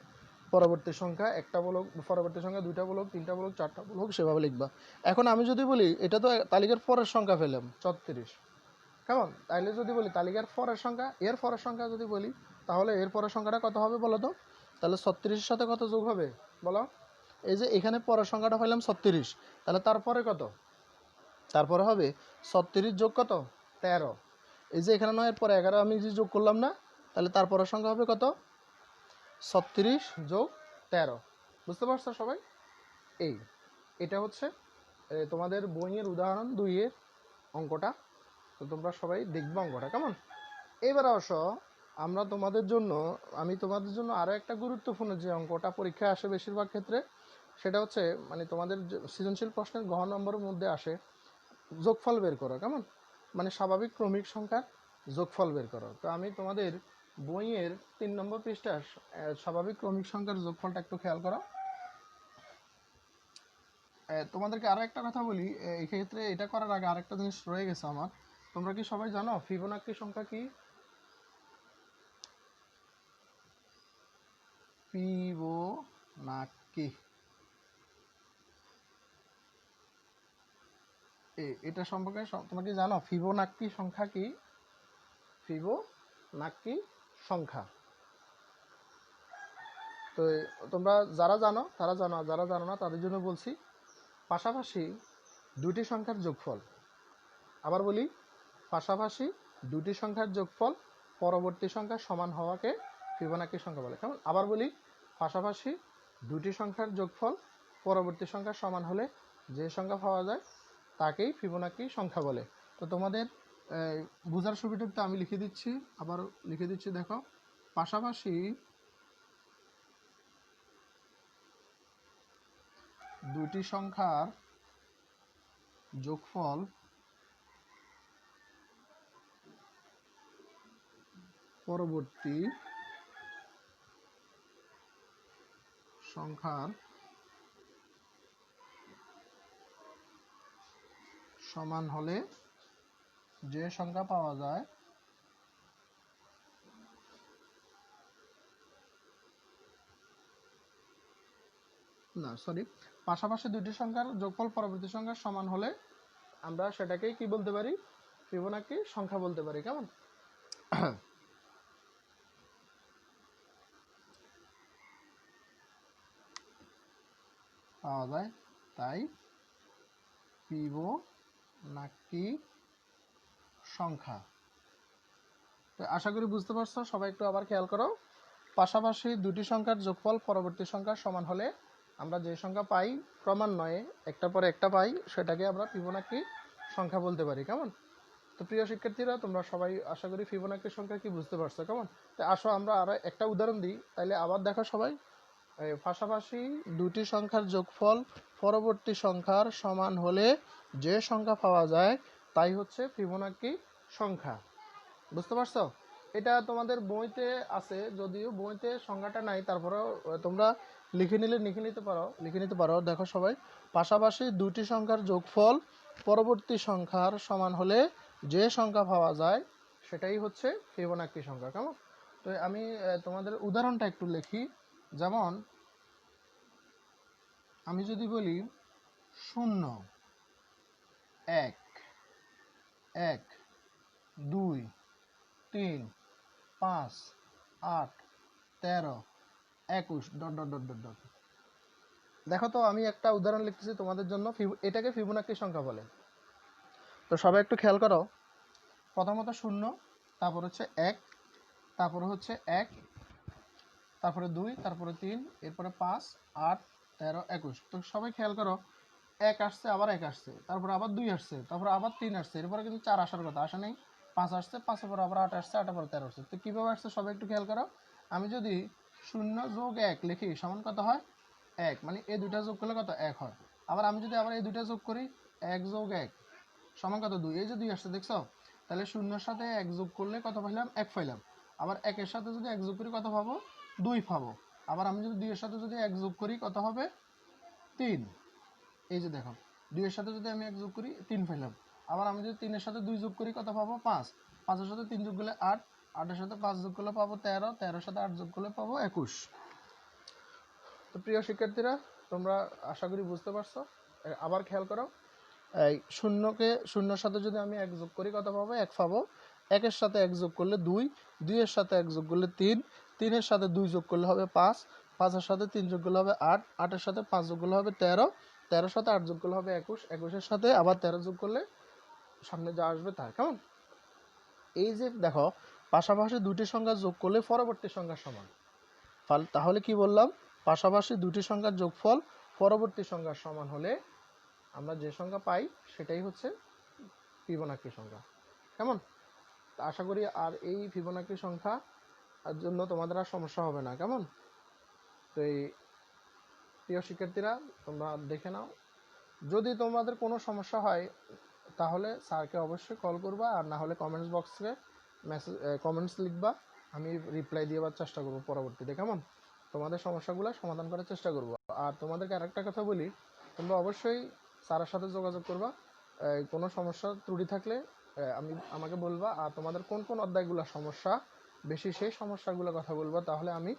পরবর্তী সংখ্যা একটা বলো, পরবর্তী সংখ্যা 2টা বলো, 3টা বলো, 4টা বলো, সেভাবে লিখবা। এখন আমি যদি বলি, এটা তো তালিকার পরের সংখ্যা পেলাম 36, কেমন? তাইলে যদি বলি তালিকার পরের সংখ্যা, এর পরের সংখ্যা যদি বলি, তাহলে এর পরের সংখ্যাটা কত হবে বলো তো? তাহলে 36-এর সাথে কত যোগ হবে বলো? এই যে এখানে পরের সংখ্যাটা পাইলাম 36, তাহলে তারপরে কত? তারপরে হবে 36 যোগ কত, 13। এই যে এখানে 9-এর পরে 11 আমি যে যোগ করলাম না, তাহলে তারপরের সংখ্যা হবে কত, 36 যোগ 13। বুঝতে পারছো সবাই? এটা হচ্ছে তোমাদের বইয়ের উদাহরণ 2-এর অঙ্কটা। তো তোমরা সবাই দেখবে অঙ্কটা, কেমন? এবার আসো, আমি তোমাদের জন্য আরও একটা গুরুত্বপূর্ণ যে অঙ্কটা পরীক্ষায় আসে বেশিরভাগ ক্ষেত্রে, সেটা হচ্ছে মানে তোমাদের সৃজনশীল প্রশ্নের ঘ নম্বরের মধ্যে আসে, যোগফল বের করো, কেমন? মানে স্বাভাবিক ক্রমিক সংখ্যার যোগফল বের করো। তো আমি তোমাদের বইয়ের 3 নম্বর পৃষ্ঠার স্বাভাবিক ক্রমিক সংখ্যার যোগফলটা একটু খেয়াল করো। তোমাদেরকে আরও একটা কথা বলি, এই ক্ষেত্রে এটা করার আগে আরেকটা জিনিস রয়ে গেছে আমার। তোমরা কি সবাই জানো ফিবোনাক্সি সংখ্যা কি? ফিবোনাক্সি, এটা সম্পর্কে তোমরা কি জানো ফিবোনাক্সি সংখ্যা কি? ফিবোনাক্সি সংখ্যা তো তোমরা যারা জানো তারা জানো, আর যারা জানো না তাদের জন্য বলছি। পাশাপাশি দুইটি সংখ্যার যোগফল, আবার বলি, পাশাপাশি দুইটি সংখ্যার যোগফল পরবর্তী সংখ্যার সমান হওয়াকে ফিবোনাক্সি সংখ্যা বলে, কেমন? আবার বলি, পাশাপাশি দুটি সংখ্যার যোগফল পরবর্তী সংখ্যার সমান হলে যে সংখ্যা পাওয়া যায় তাকেই ফিবোনাক্সি সংখ্যা বলে। তো তোমাদের বোঝার সুবিধার্থে আমি লিখে দিচ্ছি, আবার লিখে দিচ্ছি, দেখো, পাশাপাশি দুটি সংখ্যার যোগফল পরবর্তী সংখ্যার সমান হলে যে সংখ্যা পাওয়া যায় পাশাপাশি দুটি সংখ্যার যোগফল পরবর্তী সংখ্যার সমান হলে আমরা সেটাকেই কি বলতে পারি? ফিবোনাক্সি সংখ্যা বলতে পারি, কেমন? পাওয়া যায়, তাই ফিবোনাক্সি সংখ্যা। তো আশা করি বুঝতে পারছো, সবাই একটু আবার খেয়াল করো। পাশাপাশি দুটি সংখ্যার যোগফল পরবর্তী সংখ্যার সমান হলে আমরা যে সংখ্যা পাই ক্রমান্বয়ে একটা পরে একটা পাই, সেটাকে আমরা ফিবোনাকি সংখ্যা বলতে পারি। কেমন? তো প্রিয় শিক্ষার্থীরা, তোমরা সবাই আশা করি ফিবোনাকি সংখ্যা কি বুঝতে পারছো। কেমন? তো আসো আমরা আরো একটা উদাহরণ দিই, তাইলে আবার দেখো সবাই। পাশাপাশি দুটি সংখ্যার যোগফল পরবর্তী সংখ্যার সমান হলে যে সংখ্যা পাওয়া যায় তাই হচ্ছে ফিবোনাকি সংখ্যা। বুঝতে পারছো? এটা তোমাদের বইতে আছে, যদিও বইতে সংখ্যাটা নাই, তারপরেও তোমরা লিখে নিতে পারো। দেখো সবাই, পাশাপাশি দুটি সংখ্যার যোগফল পরবর্তী সংখ্যার সমান হলে যে সংখ্যা পাওয়া যায় সেটাই হচ্ছে ফিবোনাকি সংখ্যা। কেমন? তো আমি তোমাদের উদাহরণটা একটু লিখি। যেমন আমি যদি বলি 0 1 1 2 3 5 8 13 21 dot dot dot dot dot. দেখো তো, আমি একটা উদাহরণ লিখতেছি তোমাদের জন্য, এটাকে ফিবোনাকি সংখ্যা বলে। তো সবাই একটু খেয়াল করো। প্রথমত 0, তারপর হচ্ছে 1, তারপরে হচ্ছে 1, তারপরে 2, তারপরে 3, এরপরে 5 8 13 21। তো সবাই খেয়াল করো, 1 আসছে, আবার 1 আসছে, তারপরে আবার 2 আসছে, তারপরে আবার 3 আসছে, এরপরে কিন্তু 4 আসার কথা, আসে নাই। 5 আসছে, 5 পর আবার 8 আসছে, 8 পর 13 আসছে। তো কীভাবে আসছে সবাই একটু খেয়াল করো। আমি যদি 0 যোগ 1 লিখি সমান কত হয়? 1, মানে এই দুইটা যোগ করলে কত? 1 হয়। আবার আমি যদি এই দুইটা যোগ করি, 1 যোগ 1 সমান কত? 2। এই যে 2 আসছে, দেখছো? তাহলে 0-র সাথে 1 যোগ করলে কত পাইলাম? 1 পাইলাম। আবার 1-এর সাথে যদি 1 যোগ করি কত পাবো? 2 পাবো। আবার আমি যদি 2-এর সাথে যদি 1 যোগ করি কত হবে? 3। এই যে দেখো, 2-এর সাথে যদি আমি 1 যোগ করি 3 পাইলাম। আবার আমি যদি 3-এর সাথে 2 যোগ করি কত পাবো? 5। 5-এর সাথে 3 যোগ করলে 8, 8-এর সাথে 5 যোগ করলে পাবো 13, 13-এর সাথে 8 যোগ করলে পাবো 21। তো প্রিয় শিক্ষার্থীরা, তোমরা আশা করি বুঝতে পারছো। আবার খেয়াল করো, এই 0-এর সাথে যদি আমি 1 যোগ করি কত পাবো? 1 পাবো। 1-এর সাথে 1 যোগ করলে 2, 2-এর সাথে 1 যোগ করলে 3, 3-এর সাথে 2 যোগ করলে হবে 5, 5-এর সাথে 3 যোগ করলে হবে 8, 8-এর সাথে 5 যোগ করলে হবে 13, 13-এর সাথে 8 যোগ করলে হবে 21, 21-এর সাথে আবার 13 যোগ করলে সামনে যা আসবে তা। কেমন? এই যে দেখো, পাশাপাশি দুটি সংখ্যা যোগ করলে পরবর্তী সংখ্যার সমান। তাহলে কি বললাম? পাশাপাশি দুটি সংখ্যার যোগফল পরবর্তী সংখ্যার সমান হলে আমরা যে সংখ্যা পাই সেটাই হচ্ছে ফিবোনাকি সংখ্যা। কেমন? আশা করি আর এই ফিবোনাকি সংখ্যা জন্য তোমাদের আর সমস্যা হবে না। কেমন? তো এই প্রিয় শিক্ষার্থীরা, তোমরা দেখে নাও। যদি তোমাদের কোনো সমস্যা হয় তাহলে স্যারকে অবশ্যই কল করবা, আর না হলে কমেন্টস বক্সে কমেন্টস লিখবা, আমি রিপ্লাই দেওয়ার চেষ্টা করবো পরবর্তীতে। কেমন? তোমাদের সমস্যাগুলো সমাধান করার চেষ্টা করবো। আর তোমাদেরকে আরেকটা কথা বলি, তোমরা অবশ্যই স্যারের সাথে যোগাযোগ করবা। কোনো সমস্যা ত্রুটি থাকলে আমাকে বলবা, আর তোমাদের কোন কোন অধ্যায়গুলো সমস্যা বেশি সেই সমস্যাগুলো কথা বলবা, তাহলে আমি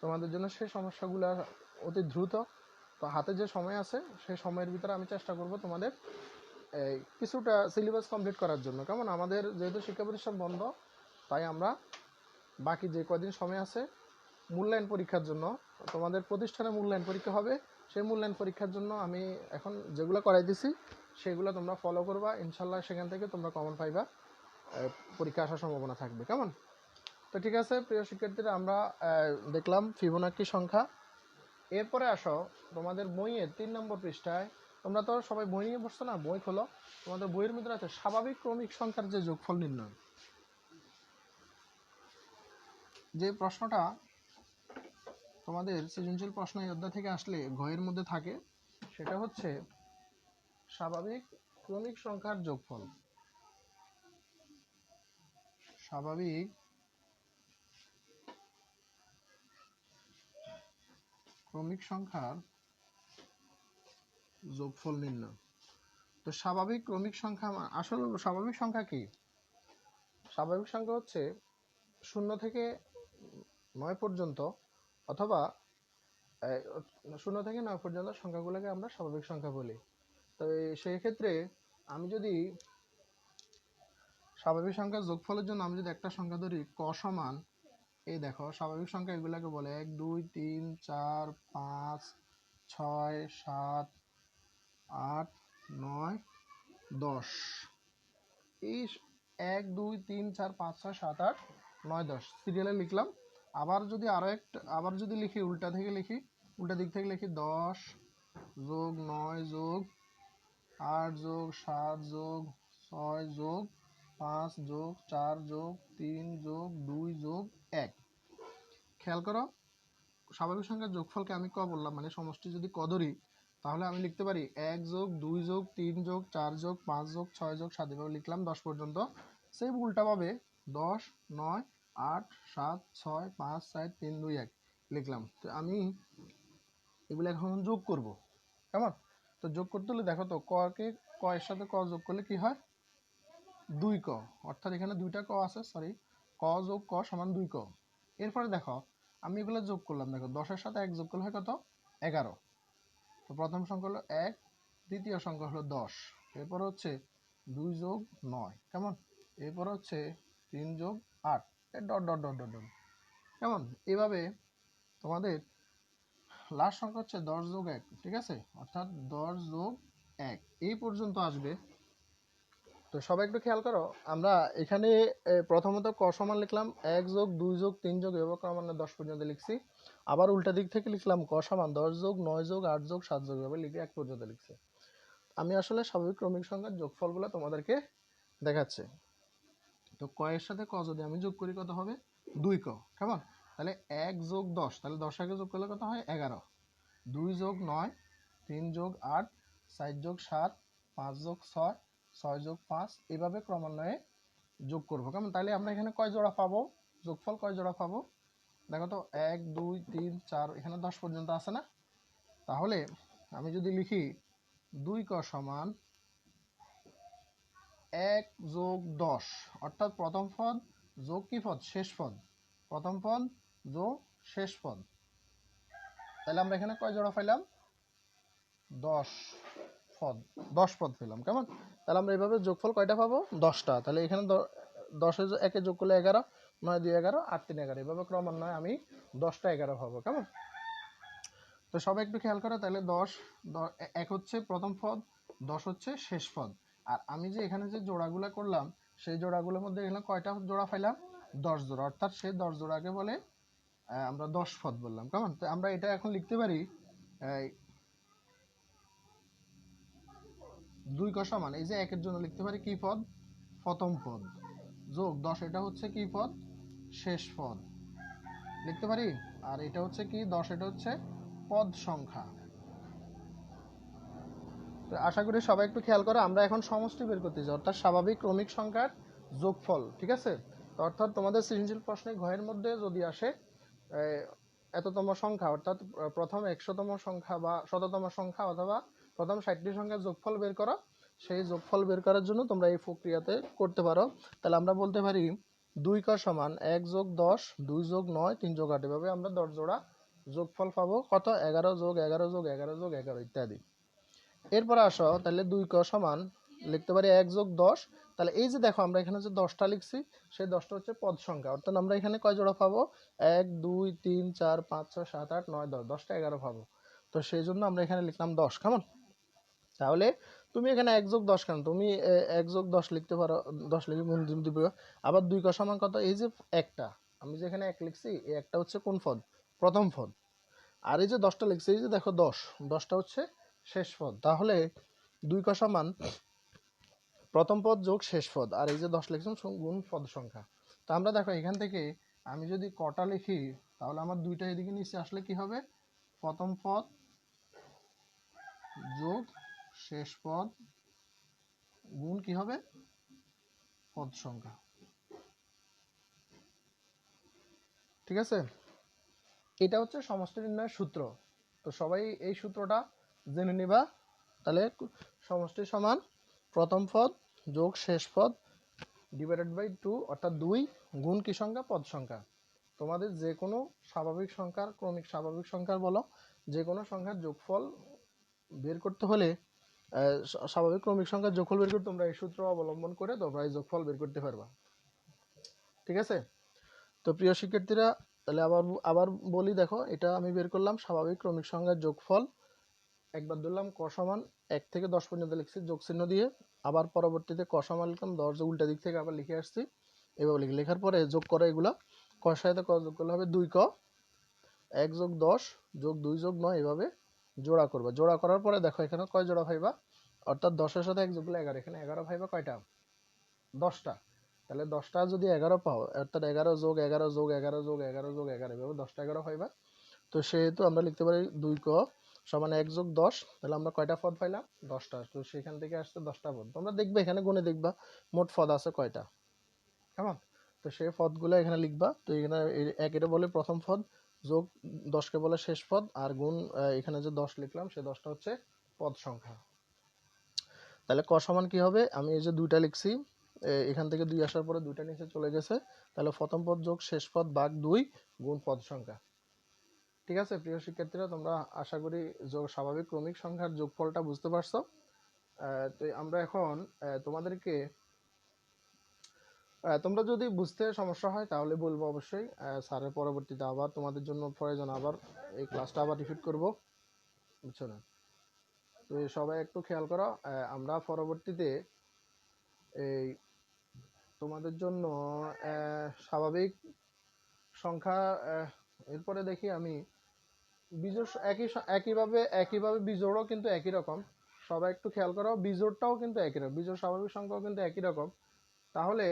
তোমাদের জন্য সেই সমস্যাগুলো অতি দ্রুত, তো হাতে যে সময় আছে সেই সময়ের ভিতরে আমি চেষ্টা করব তোমাদের কিছুটা সিলেবাস কমপ্লিট করার জন্য। কেমন? আমাদের যেহেতু শিক্ষা প্রতিষ্ঠান বন্ধ, তাই আমরা বাকি যে কদিন সময় আছে মূল্যায়ন পরীক্ষার জন্য, তোমাদের প্রতিষ্ঠানে মূল্যায়ন পরীক্ষা হবে, সেই মূল্যায়ন পরীক্ষার জন্য আমি এখন যেগুলো করাইতেছি সেগুলো তোমরা ফলো করবা। ইনশাল্লাহ সেখান থেকে তোমরা কমন পাইবা, পরীক্ষা আসার সম্ভাবনা থাকবে। কেমন? তো ঠিক আছে প্রিয় শিক্ষার্থীরা, আমরা দেখলাম ফিবোনাকি সংখ্যা। এরপরে আসো তোমাদের বইয়ের 3 নম্বর পৃষ্ঠায়। তোমরা তো সবাই বই নিয়ে বসছো না? বই খোলো। তোমাদের বইয়ের ভিতরে আছে স্বাভাবিক ক্রমিক সংখ্যার যে যোগফল নির্ণয়। যে প্রশ্নটা তোমাদের সৃজনশীল প্রশ্ন এই অধ্যায় থেকে আসলে ঘয়ের মধ্যে থাকে, সেটা হচ্ছে স্বাভাবিক ক্রমিক সংখ্যার যোগফল। স্বাভাবিক ক্রমিক সংখ্যার যোগফল নির্ণয়। তো স্বাভাবিক ক্রমিক সংখ্যা আসলে স্বাভাবিক সংখ্যা কি? স্বাভাবিক সংখ্যা হচ্ছে 0 থেকে 9 পর্যন্ত, অথবা 0 থেকে 9 পর্যন্ত সংখ্যাগুলোকে আমরা স্বাভাবিক সংখ্যা বলি। তো সেই ক্ষেত্রে আমি যদি স্বাভাবিক সংখ্যার যোগফলের জন্য আমি যদি একটা সংখ্যা ধরি ক সমান, এই দেখো স্বাভাবিক সংখ্যা এগুলাকে বলে 1 2 3 4 5 6 7 8 9 10। এই 1 2 3 4 5 6 7 8 9 10 সিরিয়ালে লিখলাম। আবার যদি লিখি উল্টা থেকে লিখি, উল্টা দিক থেকে লিখি 10 যোগ 9 যোগ 8 যোগ 7 যোগ 6 যোগ 5 যোগ 4 যোগ 3 যোগ 2 যোগ 1। খেয়াল করো, স্বাভাবিক সংখ্যার যোগফলকে আমি ক বললাম, মানে সমষ্টি যদি ক ধরি তাহলে আমি লিখতে পারি 1 যোগ 2 যোগ 3 যোগ 4 যোগ 5 যোগ 6 যোগ 7 এভাবে লিখলাম 10 পর্যন্ত। সেম উল্টাভাবে 10 9 8 7 6 5 4 3 2 1 লিখলাম। তো আমি এগুলো এখন যোগ করব, কেমন? তো যোগ করতে হলে দেখো তো ক এর সাথে ক যোগ করলে কি হয়? 2 ক, অর্থাৎ এখানে দুইটা ক আছে, সরি, ক যোগ ক সমান 2 ক। এরপরে দেখো আমি এগুলো যোগ করলাম, দেখো 10 এর সাথে 1 যোগ করলে হয় কত? 11। তো প্রথম সংখ্যা হলো 1, দ্বিতীয় সংখ্যা হলো 10, এরপর হচ্ছে 2 যোগ 9, কেমন? এরপর হচ্ছে 3 যোগ 8, dot dot dot dot dot, কেমন? এভাবে তোমাদের লাস্ট সংখ্যা হচ্ছে 10 যোগ 1, ঠিক আছে, অর্থাৎ 10 যোগ 1 এই পর্যন্ত আসবে। তো সবাই একটু খেয়াল করো, আমরা এখানে প্রথমত ক সমান লিখলাম 1 যোগ 2 যোগ 3 যোগ এভাবে ক্রমান্বয়ে 10 পর্যন্ত লিখছি। আবার উল্টা দিক থেকে লিখলাম ক সমান 10 যোগ 9 যোগ 8 যোগ 7 যোগ এভাবে লিখে 1 পর্যন্ত লিখছি। আমি আসলে স্বাভাবিক ক্রমিক সংখ্যার যোগফলগুলো তোমাদেরকে দেখাচ্ছি। তো ক এর সাথে ক যদি আমি যোগ করি কত হবে? 2 ক, কেমন? তাহলে 1 যোগ 10, তাহলে 10 আগে যোগ করলে কত হয়? 11। 2 যোগ 9, 3 যোগ 8, 4 যোগ 7, 5 যোগ 6, 6 যোগ 5 এভাবে ক্রমান্বয়ে যোগ করবো, কেমন? তাহলে আমরা এখানে কয় জোড়া পাবো? যোগফল কয় জোড়া পাবো? দেখো তো 1 2 3 4, এখানে 10 পর্যন্ত আছে না? তাহলে আমি যদি লিখি 2 ক সমান 1 যোগ 10, অর্থাৎ প্রথম পদ যোগ কি পদ? শেষ পদ। প্রথম পদ যোগ শেষ পদ, তাহলে আমরা এখানে কয় জোড়া পাইলাম? 10 পদ, 10 পদ পেলাম, কেমন? তাহলে আমরা এইভাবে যোগফল কয়টা পাবো? 10টা। তাহলে এখানে 10 একে যোগ করলে 11, 9 2 11, 8 3 11, এইভাবে ক্রমান্বয়ে আমি 10টা 11 পাবো, কেমন? তো সবাই একটু খেয়াল করো, তাহলে 10 1 হচ্ছে প্রথম পদ, 10 হচ্ছে শেষ পদ। আর আমি যে এখানে যে জোড়াগুলো করলাম সেই জোড়াগুলোর মধ্যে এখানে কয়টা জোড়া পাইলাম? 10 জোড়া, অর্থাৎ সেই 10 জোড়াকে বলে আমরা 10 পদ বললাম, কেমন? তো আমরা এটা এখন লিখতে পারি 2 ক সমান, এই যে 1 এর জন্য লিখতে পারি কি পদ? প্রথম পদ, যোগ 10, এটা হচ্ছে কি পদ? শেষ পদ লিখতে পারি। আর এটা হচ্ছে কি? 10, এটা হচ্ছে পদ সংখ্যা। তো আশা করি সবাই একটু খেয়াল করো, আমরা এখন সমষ্টি বের করতেছি, অর্থাৎ স্বাভাবিক ক্রমিক সংখ্যার যোগফল, ঠিক আছে? তো অর্থাৎ তোমাদের সৃজনশীল প্রশ্নে ঘয়ের মধ্যে যদি আসে এততম সংখ্যা, অর্থাৎ প্রথম 100তম সংখ্যা বা শততম সংখ্যা অথবা প্রথম 60টি সংখ্যার যোগফল বের করো, সেই যোগফল বের করার জন্য তোমরা এই প্রক্রিয়াতে করতে পারো। তাহলে আমরা বলতে পারি 2 ক সমান 1 যোগ 10, 2 যোগ 9, 3 যোগ 8, এভাবে আমরা 10 জোড়া যোগফল পাবো। কত? 11 যোগ 11 যোগ 11 যোগ 11 ইত্যাদি। এরপরে আসো, তাহলে 2 ক সমান লিখতে পারি 1 যোগ 10, তাহলে এই যে দেখো আমরা এখানে যে 10টা লিখছি সেই 10টা হচ্ছে পদ সংখ্যা, অর্থাৎ আমরা এখানে কয় জোড়া পাবো? 1 2 3 4 5 6 7 8 9 10, 10টা 11 পাবো। তো সেই জন্য আমরা এখানে লিখলাম 10, কেমন? তাহলে তুমি এখানে 1 যোগ 10 কেন? তুমি 1 যোগ 10 লিখতে পারো, 10 লিখে গুণ দিবে। আবার 2 ক সমান কত? এই যে একটা, আমি যে এখানে 1 লিখছি, এই একটা হচ্ছে কোন পদ? প্রথম পদ। আর এই যে 10টা লিখছি, এই যে দেখো 10, 10টা হচ্ছে শেষ পদ। তাহলে 2 ক সমান প্রথম পদ যোগ শেষ পদ, আর এই যে 10 লিখছেন গুণ পদ সংখ্যা। তো আমরা দেখো এখান থেকে আমি যদি কটা লিখি তাহলে আমার দুইটা এদিকে নিচে আসলে কি হবে? প্রথম পদ যোগ শেষ পদ গুণ কি হবে? পদ সংখ্যা, ঠিক আছে? এটা হচ্ছে সমষ্টি নির্ণয়ের সূত্র। তো সবাই এই সূত্রটা জেনে নিবা। তাহলে সমষ্টি সমান প্রথম পদ যোগ শেষ পদ ডিভাইডেড বাই 2, অর্থাৎ 2 গুণ কি সংখ্যা? পদ সংখ্যা। তোমাদের যে কোনো স্বাভাবিক সংখ্যার, ক্রমিক স্বাভাবিক সংখ্যার বলো, যে কোনো সংখ্যার যোগফল বের করতে হলে স্বাভাবিক ক্রমিক সংখ্যার যোগফল বের করতে তোমরা এই সূত্র অবলম্বন করে তোমরা এই যোগফল বের করতে পারবা, ঠিক আছে? তো প্রিয় শিক্ষার্থীরা, তাহলে আবার বলি, দেখো এটা আমি বের করলাম স্বাভাবিক ক্রমিক সংখ্যার যোগফল একবার ধরলাম ক সমান 1 থেকে 10 পর্যন্ত লিখছি যোগ চিহ্ন দিয়ে, আবার পরবর্তীতে ক সমান লিখলাম 10, যে উল্টা দিক থেকে আবার লিখে আসছি এভাবে লেখার পরে যোগ করে এগুলা কর সাথে ক যোগ করলে হবে 2ক 1 যোগ 10 যোগ 2 যোগ 9, এভাবে জোড়া করবা। জোড়া করার পরে দেখো এখানে কয় জোড়া পাইবা, অর্থাৎ 10 এর সাথে 1 যোগ করলে 11, এখানে 11 পাইবা কয়টা, 10টা। তাহলে 10টা যদি 11 পাও, অর্থাৎ 11 যোগ 11 যোগ 11 যোগ 11 যোগ 11, এভাবে 10টা 11 পাইবা। তো সেহেতু আমরা লিখতে পারি 2ক সমান 1 যোগ 10, তাহলে আমরা কয়টা পদ পাইলাম, 10টা। তো সেখান থেকে আসছে 10টা পদ। তোমরা দেখবে এখানে গুণে দেখবা মোট পদ আছে কয়টা, কেমন। তো সেই পদগুলো এখানে লিখবা। তো এখানে এটা বলে প্রথম পদ, যোগ 10কে বলে শেষ পদ, আর গুণ এখানে যে 10 লিখলাম সেই 10টা হচ্ছে পদ সংখ্যা। তাহলে ক সমান কি হবে, আমি এই যে 2টা লিখছি, এখান থেকে 2 আসার পরে 2টা নিচে চলে গেছে, তাহলে প্রথম পদ যোগ শেষ পদ ভাগ 2 গুণ পদ সংখ্যা। ঠিক আছে প্রিয় শিক্ষার্থীরা, তোমরা আশা করি স্বাভাবিক ক্রমিক সংখ্যার যোগফলটা বুঝতে পারছো। তো আমরা এখন তোমাদেরকে, তোমরা যদি বুঝতে সমস্যা হয় তাহলে বলবো অবশ্যই, স্যারের পরবর্তীতে আবার তোমাদের জন্য প্রয়োজন আবার এই ক্লাসটা আবার রিপিট করব, বুঝছো না। তো সবাই একটু খেয়াল করো, আমরা পরবর্তীতে এই তোমাদের জন্য স্বাভাবিক সংখ্যা, এরপরে দেখি আমি বিজোড় একইভাবে বিজোড়ও কিন্তু একই রকম। সবাই একটু খেয়াল করো, বিজোড়টাও কিন্তু একই রকম, বিজোড় স্বাভাবিক সংখ্যাও কিন্তু একই রকম। তাহলে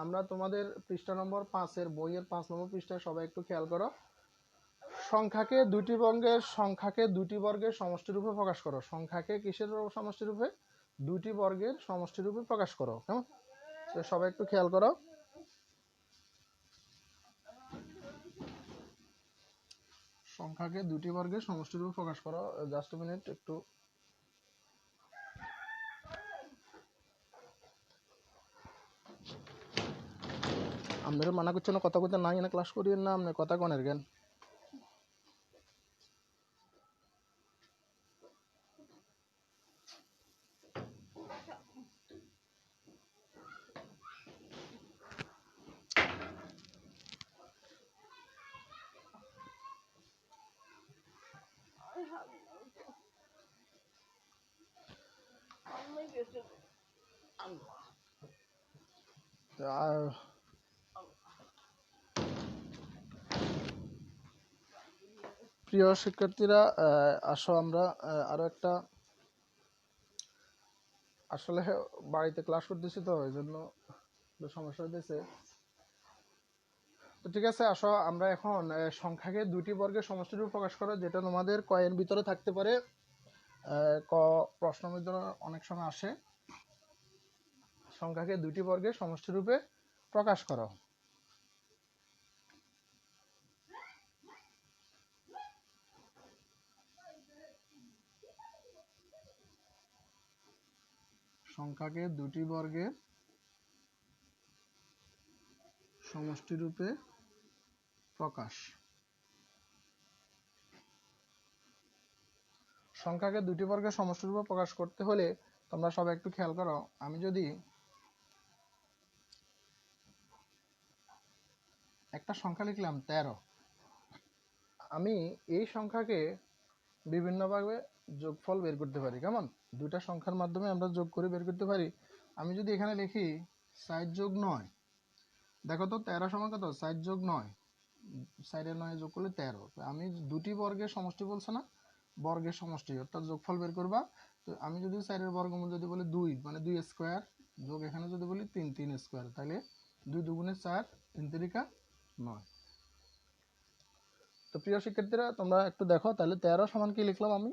আমরা তোমাদের পৃষ্ঠা নম্বর 5-এর বইয়ের 5 নম্বর পৃষ্ঠায় সবাই একটু খেয়াল করো, সংখ্যাকে দুটি বর্গের সমষ্টি রূপে প্রকাশ করো। সংখ্যাকে কিসের সমষ্টি রূপে, দুটি বর্গের সমষ্টি রূপে প্রকাশ করো, কেমন। তো সবাই একটু খেয়াল করো, সংখ্যাকে দুটি বর্গের সমষ্টি রূপে প্রকাশ করো। জাস্ট এ মিনিট, একটু আপনারা মানা করছেন কথা কইতে নাই, এনে ক্লাস করিয়েন না, আপনি কথা কনের জ্ঞান। প্রিয় শিক্ষার্থীরা, আসো আমরা আরো একটা, আসলে বাড়িতে ক্লাস করতেছি তো এই জন্য সমস্যা হইতেছে। তো ঠিক আছে, আসো আমরা এখন সংখ্যাকে দুটি বর্গের সমষ্টি রূপে প্রকাশ করো, যেটা তোমাদের কয়ের ভিতরে থাকতে পারে, ক প্রশ্নের ভিতরে অনেক সময় আসে। সংখ্যাকে দুটি বর্গের সমষ্টি রূপে প্রকাশ করো। সংখ্যাকে দুটি বর্গের সমষ্টি রূপে প্রকাশ। সংখ্যাকে দুটি বর্গের সমষ্টি রূপে প্রকাশ করতে হলে তোমরা সবাই একটু খেয়াল করো, আমি যদি একটা সংখ্যা লিখলাম 13, আমি এই সংখ্যাকে বিভিন্নভাবে যোগফল বের করতে পারি, কেমন। দুইটা সংখ্যার মাধ্যমে আমরা যোগ করে বের করতে পারি। আমি যদি এখানে লিখি 4 যোগ 9, দেখো তো 13 সমান কত, 4 যোগ 9, 4 এর 9 যোগ করলে 13। আমি দুটি বর্গের সমষ্টি বলছে না, বর্গের সমষ্টি, অর্থাৎ যোগফল বের করবা। তো আমি যদি 4 এর বর্গমূল যদি বলি 2, মানে 2 স্কয়ার, যোগ এখানে যদি বলি 3, 3 স্কয়ার, তাহলে 2 দুগুণে 4, 3 তিরিকা 9। তো প্রিয় শিক্ষার্থীরা, তোমরা একটু দেখো, তাহলে 13 সমান কি লিখলাম আমি,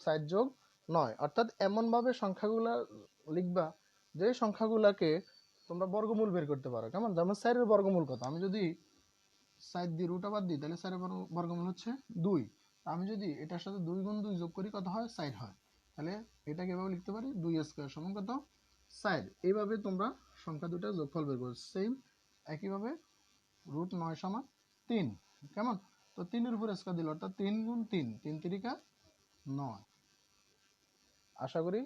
4 যোগ 9। অর্থাৎ এমনভাবে সংখ্যাগুলা লিখবা যে সংখ্যাগুলাকে তোমরা বর্গমূল বের করতে পারো, কেমন। যেমন 4 এর বর্গমূল কত, আমি যদি 4 দিয়ে রুট আবার দিই, তাহলে 4 এর বর্গমূল হচ্ছে 2। আমি যদি এটার সাথে 2 গুণ 2 যোগ করি কত হয়, 4 হয়। তাহলে এটাকে এভাবে লিখতে পারি 2 স্কয়ার সমান কত, 4। এইভাবে তোমরা সংখ্যা দুটার যোগফল বের করো। সেম একইভাবে রুট 9 সমান 3, কেমন। তো 3 এর উপর স্কয়ার দিল, অর্থাৎ 3 গুণ 3, 3 তিরিকা 9। আশা করি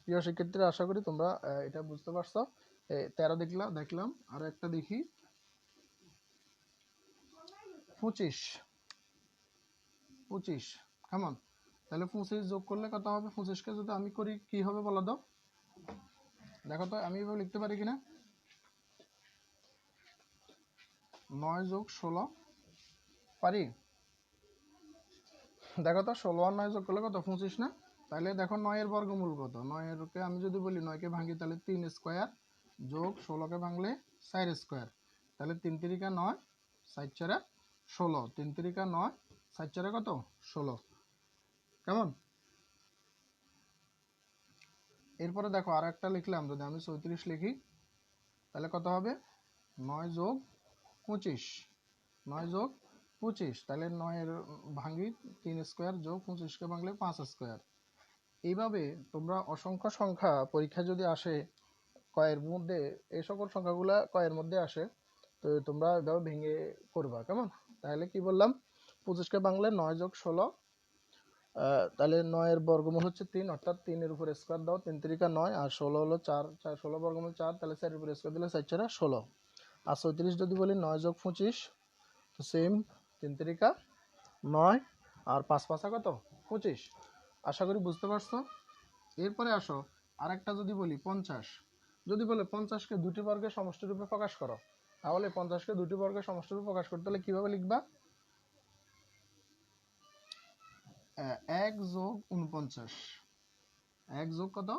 প্রিয় শিক্ষার্থীরা, আশা করি তোমরা এটা বুঝতে পারছো। 13 দেখলাম, আর একটা দেখি 25, কেমন। তাহলে 25 যোগ করলে কত হবে? 25কে যদি আমি করি কি হবে বলো তো? দেখো তো আমি এভাবে লিখতে পারি কিনা? 9 যোগ 16 পারি? দেখো তো 16 আর 9 যোগ করলে কত? 25 না? তাহলে দেখো 9 এর বর্গমূল কত? 9 এরকে আমি যদি বলি 9 কে ভাঙি তাহলে 3 স্কয়ার যোগ 16 কে ভাঙলে 4 স্কয়ার, তাহলে 3 3 9 4 4 16, 3 3 9 4 4 কত? 16। কেমন? এরপরে দেখো আর একটা লিখলাম, যদি আমি 34 লিখি তাহলে কত হবে? 9 যোগ 25, 9 যোগ 25, তাহলে 9 এর ভাঙি 3 স্কয়ার যোগ 25 কে ভাঙলে 5 স্কয়ার। এইভাবে তোমরা অসংখ্য সংখ্যা পরীক্ষা যদি আসে কয়ের মধ্যে, এই সকল সংখ্যাগুলা কয়ের মধ্যে আসে, তো তোমরা এভাবে ভেঙে করবা। কেমন? তাহলে কি বললাম? 25কে ভাঙলে 9 যোগ 16, তাহলে 9 এর বর্গমূল হচ্ছে 3, অর্থাৎ 3 এর উপর স্কয়ার দাও, 3 3 9, আর 16 হলো 4, 16 বর্গমূল 4, তাহলে 4 এর উপর স্কয়ার দিলে 4 4 16। আর 34 যদি বলি 9 যোগ 25, তো সেম 3 3 9, আর 5 5 কত? 25। আশা করি বুঝতে পারছো। এরপরে আসো আরেকটা যদি বলি 50, যদি বলে 50কে দুটি বর্গের সমষ্টি রূপে প্রকাশ করো, তাহলে 50কে দুটি বর্গের সমষ্টি রূপে প্রকাশ করতে হলে কিভাবে লিখবা? 1 যোগ 49, 1 যোগ কত?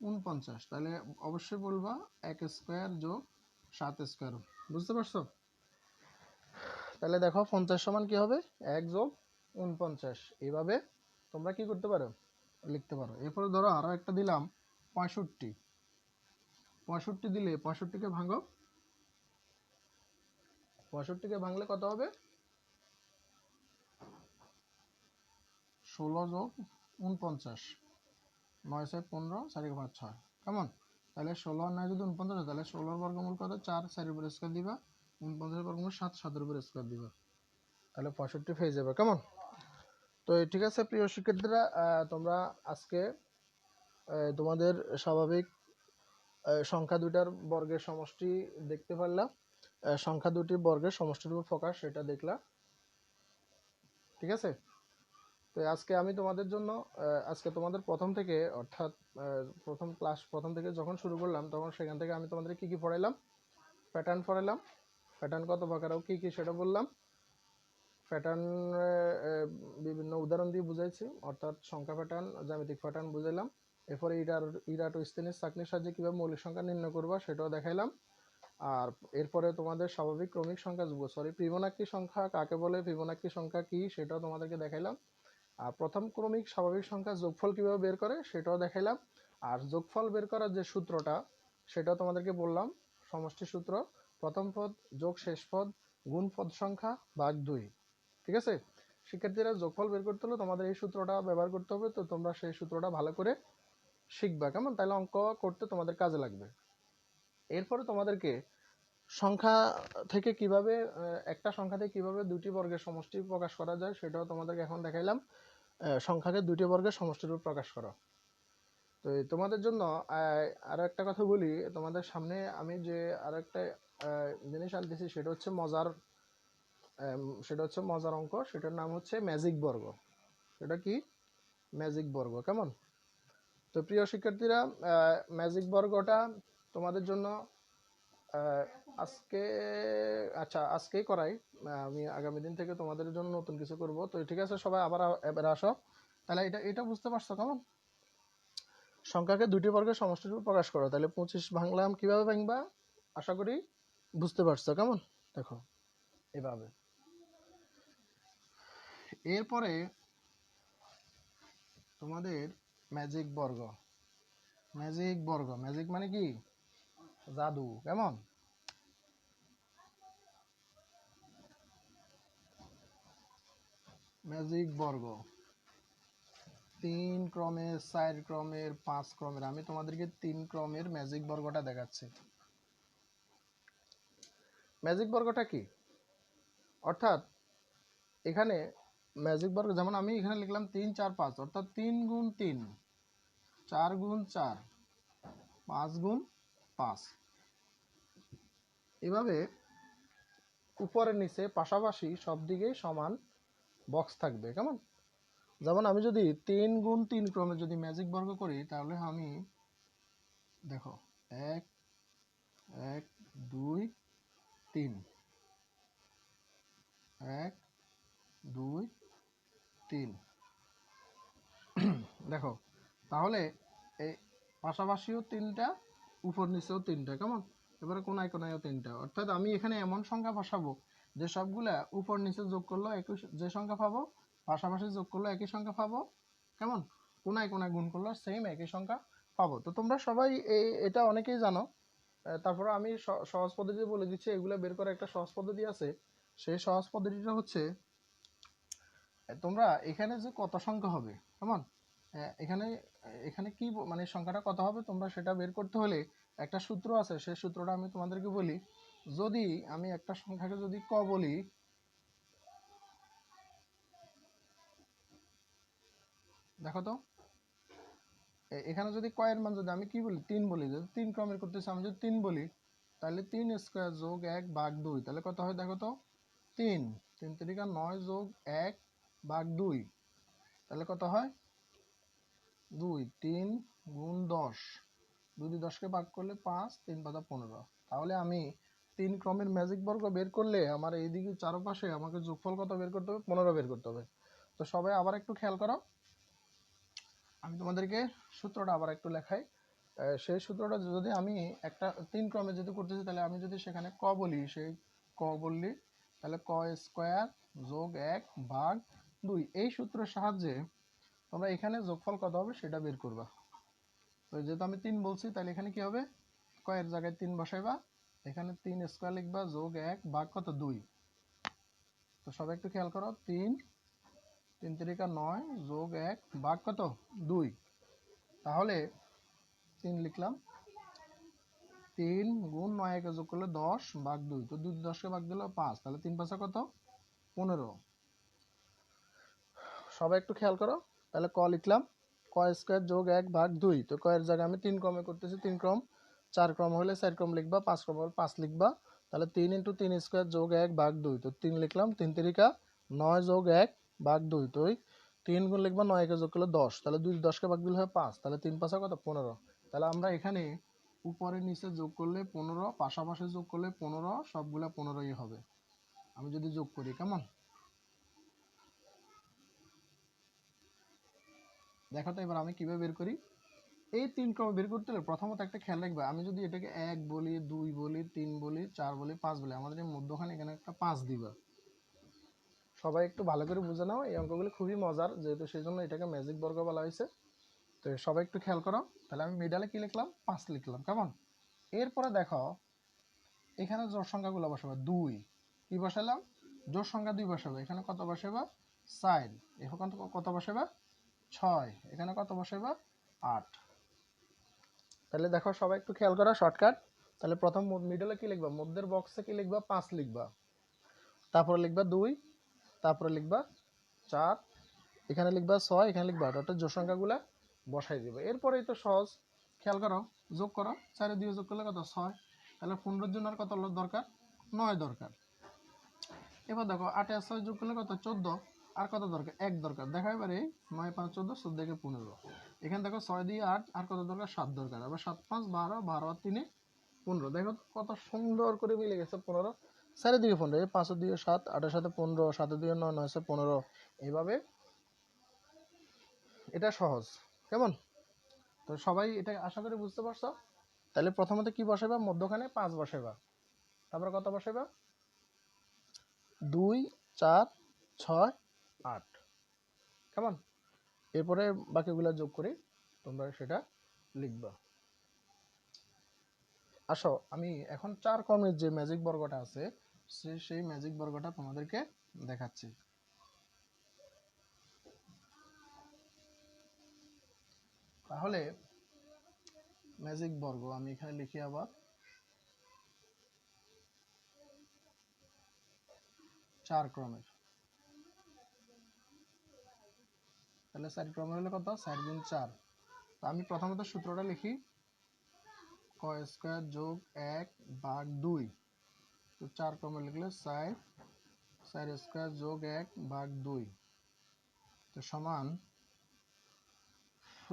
49, তাহলে অবশ্যই বলবা 1 স্কয়ার যোগ 7 স্কয়ার। বুঝতে পারছো? তাহলে দেখো 50 সমান কি হবে? 1 যোগ 49। এইভাবে তোমরা কি করতে পারো? লিখতে পারো। এরপরে ধরো আরো একটা দিলাম 65, 65 দিলে 65কে ভাঙো, 65কে ভাঙলে কত হবে? 16 যোগ 49, 9 6 15, 4 5 6। কেমন? তাহলে 16 আর 9 যদি 49, তাহলে 16 এর বর্গমূল কত? 4, 4 এর উপর স্কয়ার দিবা, 49 এর বর্গমূল 7, 7 এর উপর স্কয়ার দিবা, তাহলে 65 হয়ে যাবে। কেমন? তো ঠিক আছে প্রিয় শিক্ষার্থীরা, তোমরা আজকে তোমাদের স্বাভাবিক সংখ্যা দুইটার বর্গের সমষ্টি দেখতে পারলাম, সংখ্যা দুটির বর্গের সমষ্টির উপর প্রকাশ সেটা দেখলা। ঠিক আছে? তো আজকে আমি তোমাদের জন্য আজকে তোমাদের প্রথম থেকে, অর্থাৎ প্রথম ক্লাস প্রথম থেকে যখন শুরু করলাম তখন সেখান থেকে আমি তোমাদের কি কি পড়াইলাম? প্যাটার্ন পড়াইলাম, প্যাটার্ন কত প্রকার ও কি কি সেটা বললাম, প্যাটার্ন বিভিন্ন উদাহরণ দিয়ে বুঝাইছি, অর্থাৎ সংখ্যা প্যাটার্ন, জ্যামিতিক প্যাটার্ন বুঝাইলাম। এরপরে ইরাট ও স্থানীয় চাকনির সাহায্যে কীভাবে মৌলিক সংখ্যা নির্ণয় করবা সেটাও দেখাইলাম। আর এরপরে তোমাদের স্বাভাবিক ক্রমিক সংখ্যা ফিবোনাক্কি সংখ্যা কাকে বলে, ফিবোনাক্কি সংখ্যা কি সেটাও তোমাদেরকে দেখাইলাম। আর প্রথম ক্রমিক স্বাভাবিক সংখ্যা যোগফল কিভাবে বের করে সেটাও দেখাইলাম। আর যোগফল বের করার যে সূত্রটা সেটাও তোমাদেরকে বললাম, সমষ্টি সূত্র, প্রথম পদ যোগ শেষ পদ গুণ পদ সংখ্যা ভাগ 2। ঠিক আছে? শিক্ষার্থীরা যোগফল বের করতে হলে তোমাদের এই সূত্রটা ব্যবহার করতে হবে, তো তোমরা সেই সূত্রটা ভালো করে শিখবা। কেমন? তাহলে অঙ্ক করতে তোমাদের কাজে লাগবে। এরপরে তোমাদেরকে সংখ্যা থেকে কিভাবে একটা সংখ্যা থেকে কিভাবে দুটি বর্গের সমষ্টি প্রকাশ করা যায় সেটাও তোমাদেরকে এখন দেখাইলাম। সংখ্যাকে দুটি বর্গের সমষ্টিরূপে প্রকাশ করা। তো তোমাদের জন্য আরো একটা কথা বলি, তোমাদের সামনে আমি যে আরো একটা জিনিস আনতেছি সেটা হচ্ছে মজার অঙ্ক, সেটার নাম হচ্ছে ম্যাজিক বর্গ। সেটা কি? ম্যাজিক বর্গ। কেমন? তো প্রিয় শিক্ষার্থীরা, ম্যাজিক বর্গটা তোমাদের জন্য আজকে, আচ্ছা আজকেই করাই, আমি আগামী দিন থেকে তোমাদের জন্য নতুন কিছু করব। তো ঠিক আছে, সবাই আবার এবার আসো। তাহলে এটা বুঝতে পারছো? কেমন? সংখ্যাকে দুটি বর্গের সমষ্টিরূপে প্রকাশ করো। তাহলে 25 ভাঙলাম, কিভাবে ভাঙবা আশা করি বুঝতে পারছো। কেমন? দেখো এভাবে। এরপরে তোমাদের ম্যাজিক বর্গ। ম্যাজিক বর্গ, ম্যাজিক মানে কি? জাদু। কেমন? ম্যাজিক বর্গ 3 ক্রমের, 4 ক্রমের, 5 ক্রমের। আমি তোমাদেরকে 3 ক্রমের ম্যাজিক বর্গটা দেখাচ্ছি। ম্যাজিক বর্গটা কি? অর্থাৎ এখানে ম্যাজিক বর্গ, যেমন আমি এখানে লিখলাম 3 4 5, অর্থাৎ 3 গুণ 3, 4 গুণ 4, 5 গুণ 5। এভাবে উপরে নিচে পাশাপাশি সব দিকেই সমান বক্স থাকবে। কেমন? যেমন আমি যদি 3 গুণ 3 ক্রমে যদি ম্যাজিক বর্গ করি তাহলে আমি দেখো 1 1 2 3 1 2 3 দেখো তাহলে এই পাশাপাশিও 3টা উপর নিচেও 3টা কেমন এবারে কোনায় কোনায়ও 3টা অর্থাৎ আমি এখানে এমন সংখ্যা বসাবো যে সবগুলা উপর নিচে যোগ করলে একই যে সংখ্যা পাবো পাশাপাশি যোগ করলে একই সংখ্যা পাবো কেমন কোনায় কোনায় গুণ করলে সেম একই সংখ্যা পাবো তো তোমরা সবাই এটা অনেকেই জানো তারপরে আমি সহজ পদ্ধতি বলে দিচ্ছি এগুলো বের করার একটা সহজ পদ্ধতি আছে সেই সহজ পদ্ধতিটা হচ্ছে তোমরা এখানে যে কত সংখ্যা হবে কেমন এখানে এখানে কি মানে সংখ্যাটা কত হবে তোমরা সেটা বের করতে হলে একটা সূত্র আছে সেই সূত্রটা আমি তোমাদেরকে বলি যদি আমি একটা সংখ্যাকে যদি ক বলি দেখো তো এখানে যদি ক এর মান যদি আমি কি বলি 3 বলি যদি 3 ক্রমের করতেছি আমি যদি 3 বলি তাহলে 3 স্কয়ার যোগ 1 ভাগ 2 তাহলে কত হয় দেখো তো 3 3 3 9 যোগ 1 ভাগ 2 তাহলে কত হয় 2 3 গুণ 10 2 দিয়ে 10কে ভাগ করলে 5 3 পাতা 15 তাহলে আমি 3 ক্রমের ম্যাজিক বর্গ বের করলে আমার এইদিকে চারপাশে আমাকে যোগফল কত বের করতে হবে 15 বের করতে হবে তো সবাই আবার একটু খেয়াল করো আমি তোমাদেরকে সূত্রটা আবার একটু লেখাই সেই সূত্রটা যদি আমি একটা 3 ক্রমে যদি করতেছি তাহলে আমি যদি সেখানে ক বলি সেই ক বললি তাহলে ক স্কয়ার যোগ 1 ভাগ 2 এই সূত্রের সাহায্যে তোমরা এখানে যোগফল কত হবে সেটা বের করবা তো যেহেতু আমি 3 বলছি তাহলে এখানে কি হবে ক এর জায়গায় 3 বসাইবা এখানে 3 স্কয়ার লিখবা যোগ 1 ভাগ কত 2 তো সবাই একটু খেয়াল করো 3 3 3 9 যোগ 1 ভাগ কত 2 তাহলে 3 লিখলাম 3 গুণ 9 একে যোগ করলে 10 ভাগ 2 তো 2 10কে ভাগ দিলে 5 তাহলে 3 5 কত 15 সবাই একটু খেয়াল করো তাহলে ক লিখলাম ক স্কয়ার যোগ 1 ভাগ 2 তো ক এর জায়গায় আমি 3 ক্রমে করতেছি 3 ক্রম 4 ক্রম হলে 4 ক্রম লিখবা 5 ক্রম হলে 5 লিখবা তাহলে 3 × 3 স্কয়ার যোগ 1 ভাগ 2 তো 3 লিখলাম 3 3 9 যোগ 1 ভাগ 2 তো 3 গুণ লিখবা 9 কে যোগ করলে 10 তাহলে 2 10কে ভাগ দিলে হয় 5 তাহলে 3 5 কত 15 তাহলে আমরা এখানে উপরে নিচে যোগ করলে 15 পাশাপাশি যোগ করলে 15 সবগুলা 15ই হবে আমি যদি যোগ করি কেমন দেখো তো এবার আমি কিভাবে বের করি এই 3 ক্রম বের করতে হলে প্রথমত একটা খেয়াল রাখবে আমি যদি এটাকে 1 বলি 2 বলি 3 বলি 4 বলি 5 বলি আমাদের এই মধ্যখানে এখানে একটা 5 দিবা সবাই একটু ভালো করে বুঝে নাও এই অঙ্কগুলো খুবই মজার যেহেতু সেজন্য এটাকে ম্যাজিক বর্গ বলা হয়েছে তো সবাই একটু খেয়াল করো তাহলে আমি মিডলে কি লিখলাম 5 লিখলাম কেমন এরপরে দেখো এখানে জোড় সংখ্যাগুলো বসাবে 2 কি বসালাম জোড় সংখ্যা 2 বসাবে এখানে কত বসাবে 4 এখানে কত বসাবে 6 এখানে কত বসাবে 8 তাহলে দেখো সবাই একটু খেয়াল করো শর্টকাট তাহলে প্রথম মিডলে কি লিখবা মধ্যের বক্সে কি লিখবা 5 লিখবা তারপরে লিখবা 2 তারপরে লিখবা 4 এখানে লিখবা 6 এখানে লিখবা 8 অর্থাৎ জোড় সংখ্যাগুলো বসাই দিবে এরপরেই তো সহজ খেয়াল করো যোগ করো 4 দিয়ে যোগ করলে কত 6 তাহলে 15 এর জন্য আর কত দরকার 9 দরকার এবার দেখো 8 আর 6 যোগ করলে কত 14 আর কত দরকার 1 দরকার দেখো এবারে 9 5 14 14 কে 15 এখানে দেখো 6 দিয়ে 8 আর কত দরকার 7 দরকার আবার 7 5 12 12 আর 3 15 দেখো কত সুন্দর করে মিলে গেছে 15 চারিদিকে 15 এই 5 দিয়ে 7 8 এর সাথে 15 7 দিয়ে 9 9 এর 15 এইভাবে এটা সহজ কেমন তো সবাই এটা আশা করি বুঝতে পারছো তাহলে প্রথমত কি বসাবা মধ্যখানে 5 বসাবা তারপর কত বসাবা 2 4 6 8 কেমন এরপরে বাকিগুলো যোগ করে তোমরা সেটা লিখবা আসো আমি এখন 4 ক্রমের যে ম্যাজিক বর্গটা আছে সেই ম্যাজিক বর্গটা তোমাদেরকে দেখাচ্ছি তাহলে ম্যাজিক বর্গ আমি এখানে লিখি আবার 4 ক্রমের তাহলে 4 ক্রমের হলে কত 4 গুণ 4 তো আমি প্রথমত সূত্রটা লিখি ক স্কয়ার যোগ 1 ভাগ 2 তো 4 ক্রমে লিখলে 4 4 স্কয়ার যোগ 1 ভাগ 2 তো তো সমান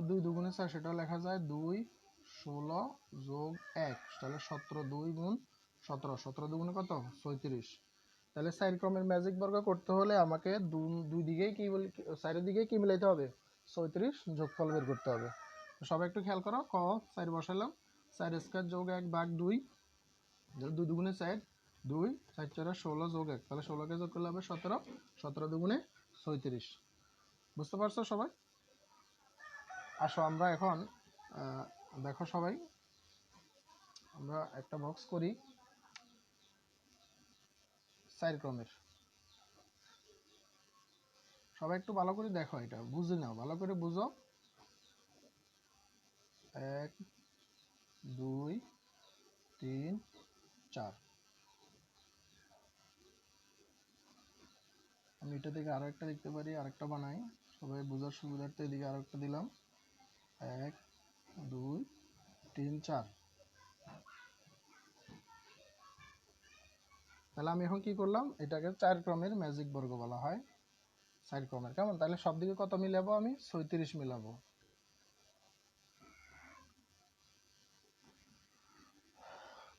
2 দুগুণে 4, সেটাও লেখা যায় 2 16 যোগ 1, তাহলে 17, 2 গুণ 17, 17 দুগুণে কত 36। তাহলে 4 ক্রমের ম্যাজিক বর্গ করতে হলে আমাকে দুই দিকেই কি বলি, 4 দিকেই কি মিলাইতে হবে 36 যোগফল বের করতে হবে। তো সবাই একটু খেয়াল করো, 4 বসালাম, 4 স্কয়ার যোগ 1 ভাগ 2, 2 দুগুণে 4, 2 4 4 16 যোগ 1, তাহলে 16 কে যোগ করলে হবে 17, 17 দুগুণে 36। বুঝতে পারছো সবাই? আসো আমরা এখন দেখো সবাই, আমরা একটা বক্স করি 4 ক্রমের। সবাই একটু ভালো করে দেখো, এটা বুঝে নাও, ভালো করে বুঝো। 1 2 3 4। আমি এটা থেকে আরো একটা লিখতে পারি, আরেকটা বানাই, সবাই বোঝার সুবিধার্থে এদিকে আরো একটা দিলাম, 1 2 3 4। তাহলে আমি এখন কি করলাম, এটাকে 4 ক্রমের ম্যাজিক বর্গ বলা হয়, 4 ক্রমের। কেমন? তাহলে সব দিকে কত মিলাবো, আমি 36 মিলাবো।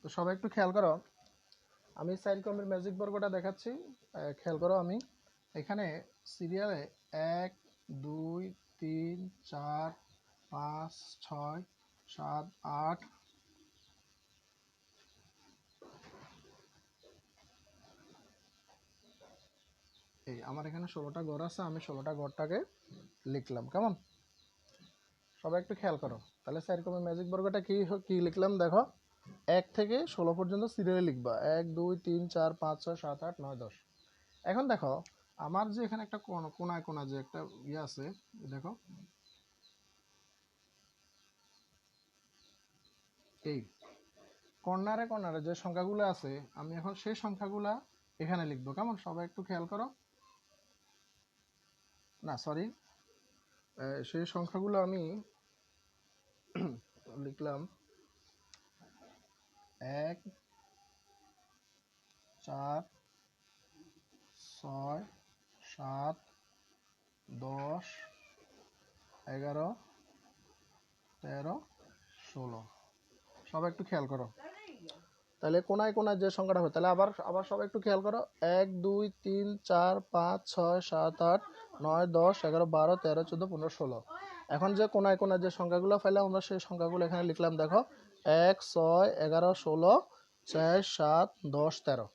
তো সবাই একটু খেয়াল করো, আমি 4 ক্রমের ম্যাজিক বর্গটা দেখাচ্ছি, খেয়াল করো। আমি এখানে সিরিয়ালে 1 2 3 4 5 6 7 8, এই আমার এখানে 16টা ঘর আছে, আমি 16টা ঘরটাকে লিখলাম। কেমন? সবাই একটু খেয়াল করো। তাহলে 4 ক্রমের ম্যাজিক বর্গটা কি লিখলাম দেখো, 1 থেকে 16 পর্যন্ত সিরিয়ালে লিখবা, 1 2 3 4 5 6 7 8 9 10। এখন দেখো আমার যে এখানে একটা কোনায় কোনায় যে একটা ইয়ে আছে, দেখো এই কর্নারে কর্নারে যে সংখ্যাগুলো আছে, আমি এখন সেই সংখ্যাগুলা এখানে লিখবো। কেমন? সবাই একটু খেয়াল করো। না সরি, সেই সংখ্যাগুলো আমি লিখলাম 1 4 6 7 10 11 13 16। সবাই একটু খেয়াল করো। তাহলে কোনায় কোনায় যে সংখ্যাটা হয়, তাহলে আবার আবার সবাই একটু খেয়াল করো, 1 2 3 4 5 6 7 8 9 10 11 12 13 14 15 16। এখন যে কোনায় কোনায় যে সংখ্যাগুলো পাইলাম, আমরা সেই সংখ্যাগুলো এখানে লিখলাম। দেখো 1 6 11 16 4 7 10 13।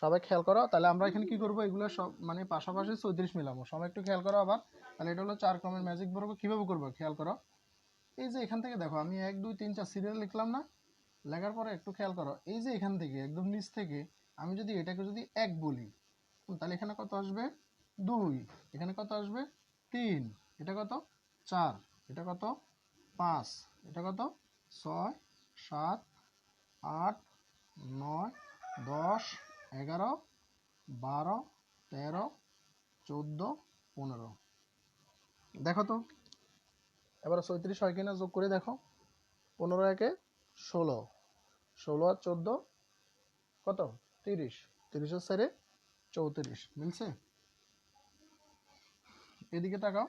সবাই খেয়াল করো। তাহলে আমরা এখানে কি করবো, এগুলো সব মানে পাশাপাশি 34 মিলাবো। সবাই একটু খেয়াল করো আবার। তাহলে এটা হলো 4 ক্রমের ম্যাজিক বর্গ। কিভাবে করবো খেয়াল করো, এই যে এখান থেকে দেখো আমি 1 2 3 4 সিরিয়াল লিখলাম না, লেখার পরে একটু খেয়াল করো, এই যে এখান থেকে একদম নিচ থেকে আমি যদি এটাকে যদি 1 বলি, তাহলে এখানে কত আসবে 2, এখানে কত আসবে 3, এটা কত 4, এটা কত 5, এটা কত 6 7 8 9 10 11 12 13 14 15। দেখো তো এবার 34 হয় কিনা যোগ করে দেখো, 15 একে 16, 16 আর 14 কত 30, 30 এর সাইডে 34, মিলছে? এদিকে তাকাও,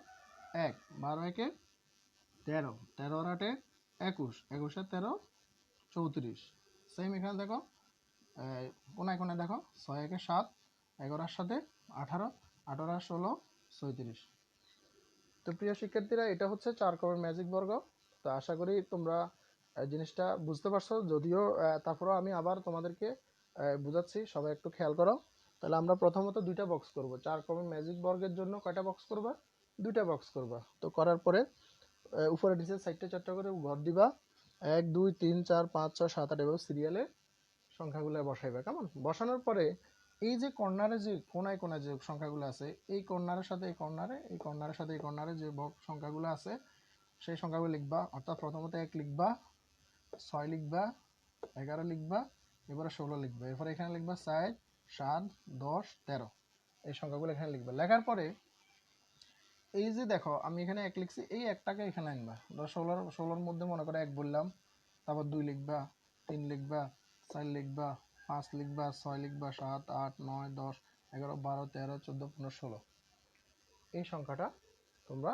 1 12 একে 13, 13 আর 8 21, 21 আর 13 34। সেম এখানে দেখো, কোনায় কোনায় দেখো, 6 একে 7, 11 আর 7 18, 18 আর 16 36। তো প্রিয় শিক্ষার্থীরা, এটা হচ্ছে 4 ক্রমের ম্যাজিক বর্গ। তো আশা করি তোমরা জিনিসটা বুঝতে পারছো, যদিও তারপরেও আমি আবার তোমাদেরকে বুঝাচ্ছি, সবাই একটু খেয়াল করো। তাহলে আমরা প্রথমত দুইটা বক্স করব। 4 ক্রমের ম্যাজিক বর্গের জন্য কয়টা বক্স করবা? দুইটা বক্স করবা। তো করার পরে উপরে নিচে 4টে 4টে করে ঘর দিবা, 1 2 3 4 5 6 7 8 এভাবে সিরিয়ালে সংখ্যাগুলো বসাইবা। কেমন? বসানোর পরে এই যে কর্নারে যে কোনায় কোনায় যে সংখ্যাগুলো আছে, এই কর্নারের সাথে এই কর্নারে, এই কর্নারের সাথে এই কর্নারে যে সংখ্যাগুলো আছে, সেই সংখ্যাগুলো লিখবা। অর্থাৎ প্রথমত 1 লিখবা, 6 লিখবা, 11 লিখবা, এবারে 16 লিখবা, এরপরে এখানে লিখবা 4 7 10 13। এই সংখ্যাগুলো এখানে লিখবা। লেখার পরে এই যে দেখো আমি এখানে 1 লিখছি, এই একটাকে এখানে আনবা। ধরো 16-র মধ্যে মনে করো 1 বললাম, তারপর 2 লিখবা, 3 লিখবা, 4 লিখবা, 5 লিখবা, 6 লিখবা, 7 8 9 10 11 12 13 14 15 16। এই সংখ্যাটা তোমরা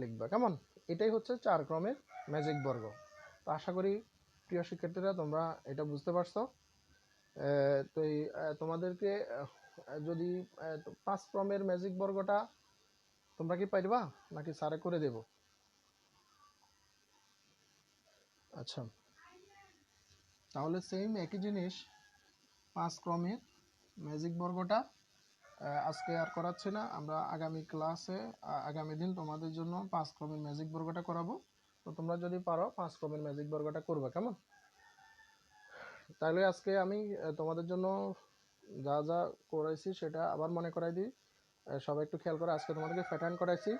লিখবা। কেমন? এটাই হচ্ছে 4 ক্রমের ম্যাজিক বর্গ। তো আশা করি প্রিয় শিক্ষার্থীরা তোমরা এটা বুঝতে পারছো। তো তোমাদেরকে যদি 5 ক্রমের ম্যাজিক বর্গটা তোমরা কি পারবা নাকি স্যারে করে দেব? আচ্ছা, তাহলে সেম একই জিনিস 5 ক্রমের ম্যাজিক বর্গটা আজকে আর করাচ্ছি না, আমরা আগামী ক্লাসে আগামী দিন তোমাদের জন্য 5 ক্রমের ম্যাজিক বর্গটা করাবো। তো তোমরা যদি পারো 5 ক্রমের ম্যাজিক বর্গটা করবে। কেমন? তাহলে আজকে আমি তোমাদের জন্য যা যা করাইছি সেটা আবার মনে করাই দিই। সবাই একটু খেয়াল করে, আজকে তোমাদেরকে প্যাটার্ন করাইছি।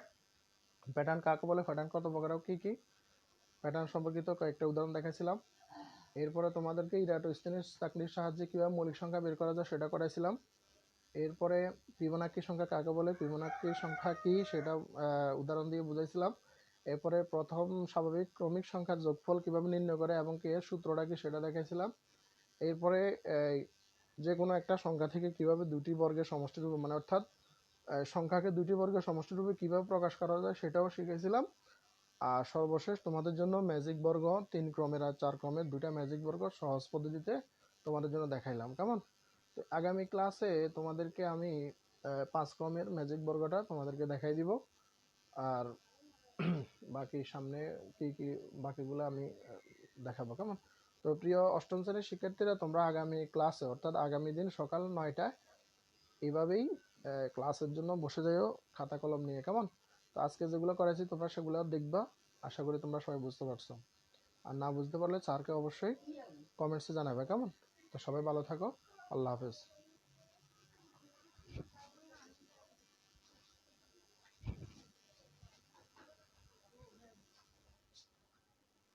প্যাটার্ন কাকে বলে, প্যাটার্ন কত প্রকার, কি কি প্যাটার্ন সম্পর্কিত কয়েকটা উদাহরণ দেখাইছিলাম। এরপরে তোমাদেরকে ইরাটোস্থেনিস চাকনির সাহায্যে কীভাবে মৌলিক সংখ্যা বের করা যায় সেটা করাইছিলাম। এরপরে ফিবোনাক্কি সংখ্যা কাকে বলে, ফিবোনাক্কি সংখ্যা কি সেটা উদাহরণ দিয়ে বুঝাইছিলাম। এরপরে প্রথম স্বাভাবিক ক্রমিক সংখ্যার যোগফল কিভাবে নির্ণয় করে এবং কি এর সূত্রটা কি সেটা দেখাইছিলাম। এরপরে যে কোনো একটা সংখ্যা থেকে কিভাবে দুটি বর্গের সমষ্টিরূপে, মানে অর্থাৎ সংখ্যাকে দুটি বর্গের সমষ্টিরূপে কিভাবে প্রকাশ করা যায় সেটাও শিখেছিলাম। আর সর্বশেষ তোমাদের জন্য ম্যাজিক বর্গ 3 ক্রমের আর 4 ক্রমের দুইটা ম্যাজিক বর্গ সহজ পদ্ধতিতে তোমাদের জন্য দেখাইলাম। কেমন? তো আগামী ক্লাসে তোমাদেরকে আমি 5 ক্রমের ম্যাজিক বর্গটা তোমাদেরকে দেখাই দিব। আর বাকি সামনে কি কি বাকিগুলো আমি দেখাবো। কেমন? তো প্রিয় অষ্টম শ্রেণীর শিক্ষার্থীরা, তোমরা আগামী ক্লাসে অর্থাৎ আগামী দিন সকাল 9টায় এইভাবেই ক্লাসের জন্য বসে যাইও খাতা কলম নিয়ে। কেমন? তো আজকে যেগুলো করেছি তোমরা সেগুলো দেখবা। আশা করি তোমরা সবাই বুঝতে পারছো। আর না বুঝতে পারলে স্যারকে অবশ্যই কমেন্টসে জানাবে। কেমন? তো সবাই ভালো থাকো। আল্লাহ হাফেজ।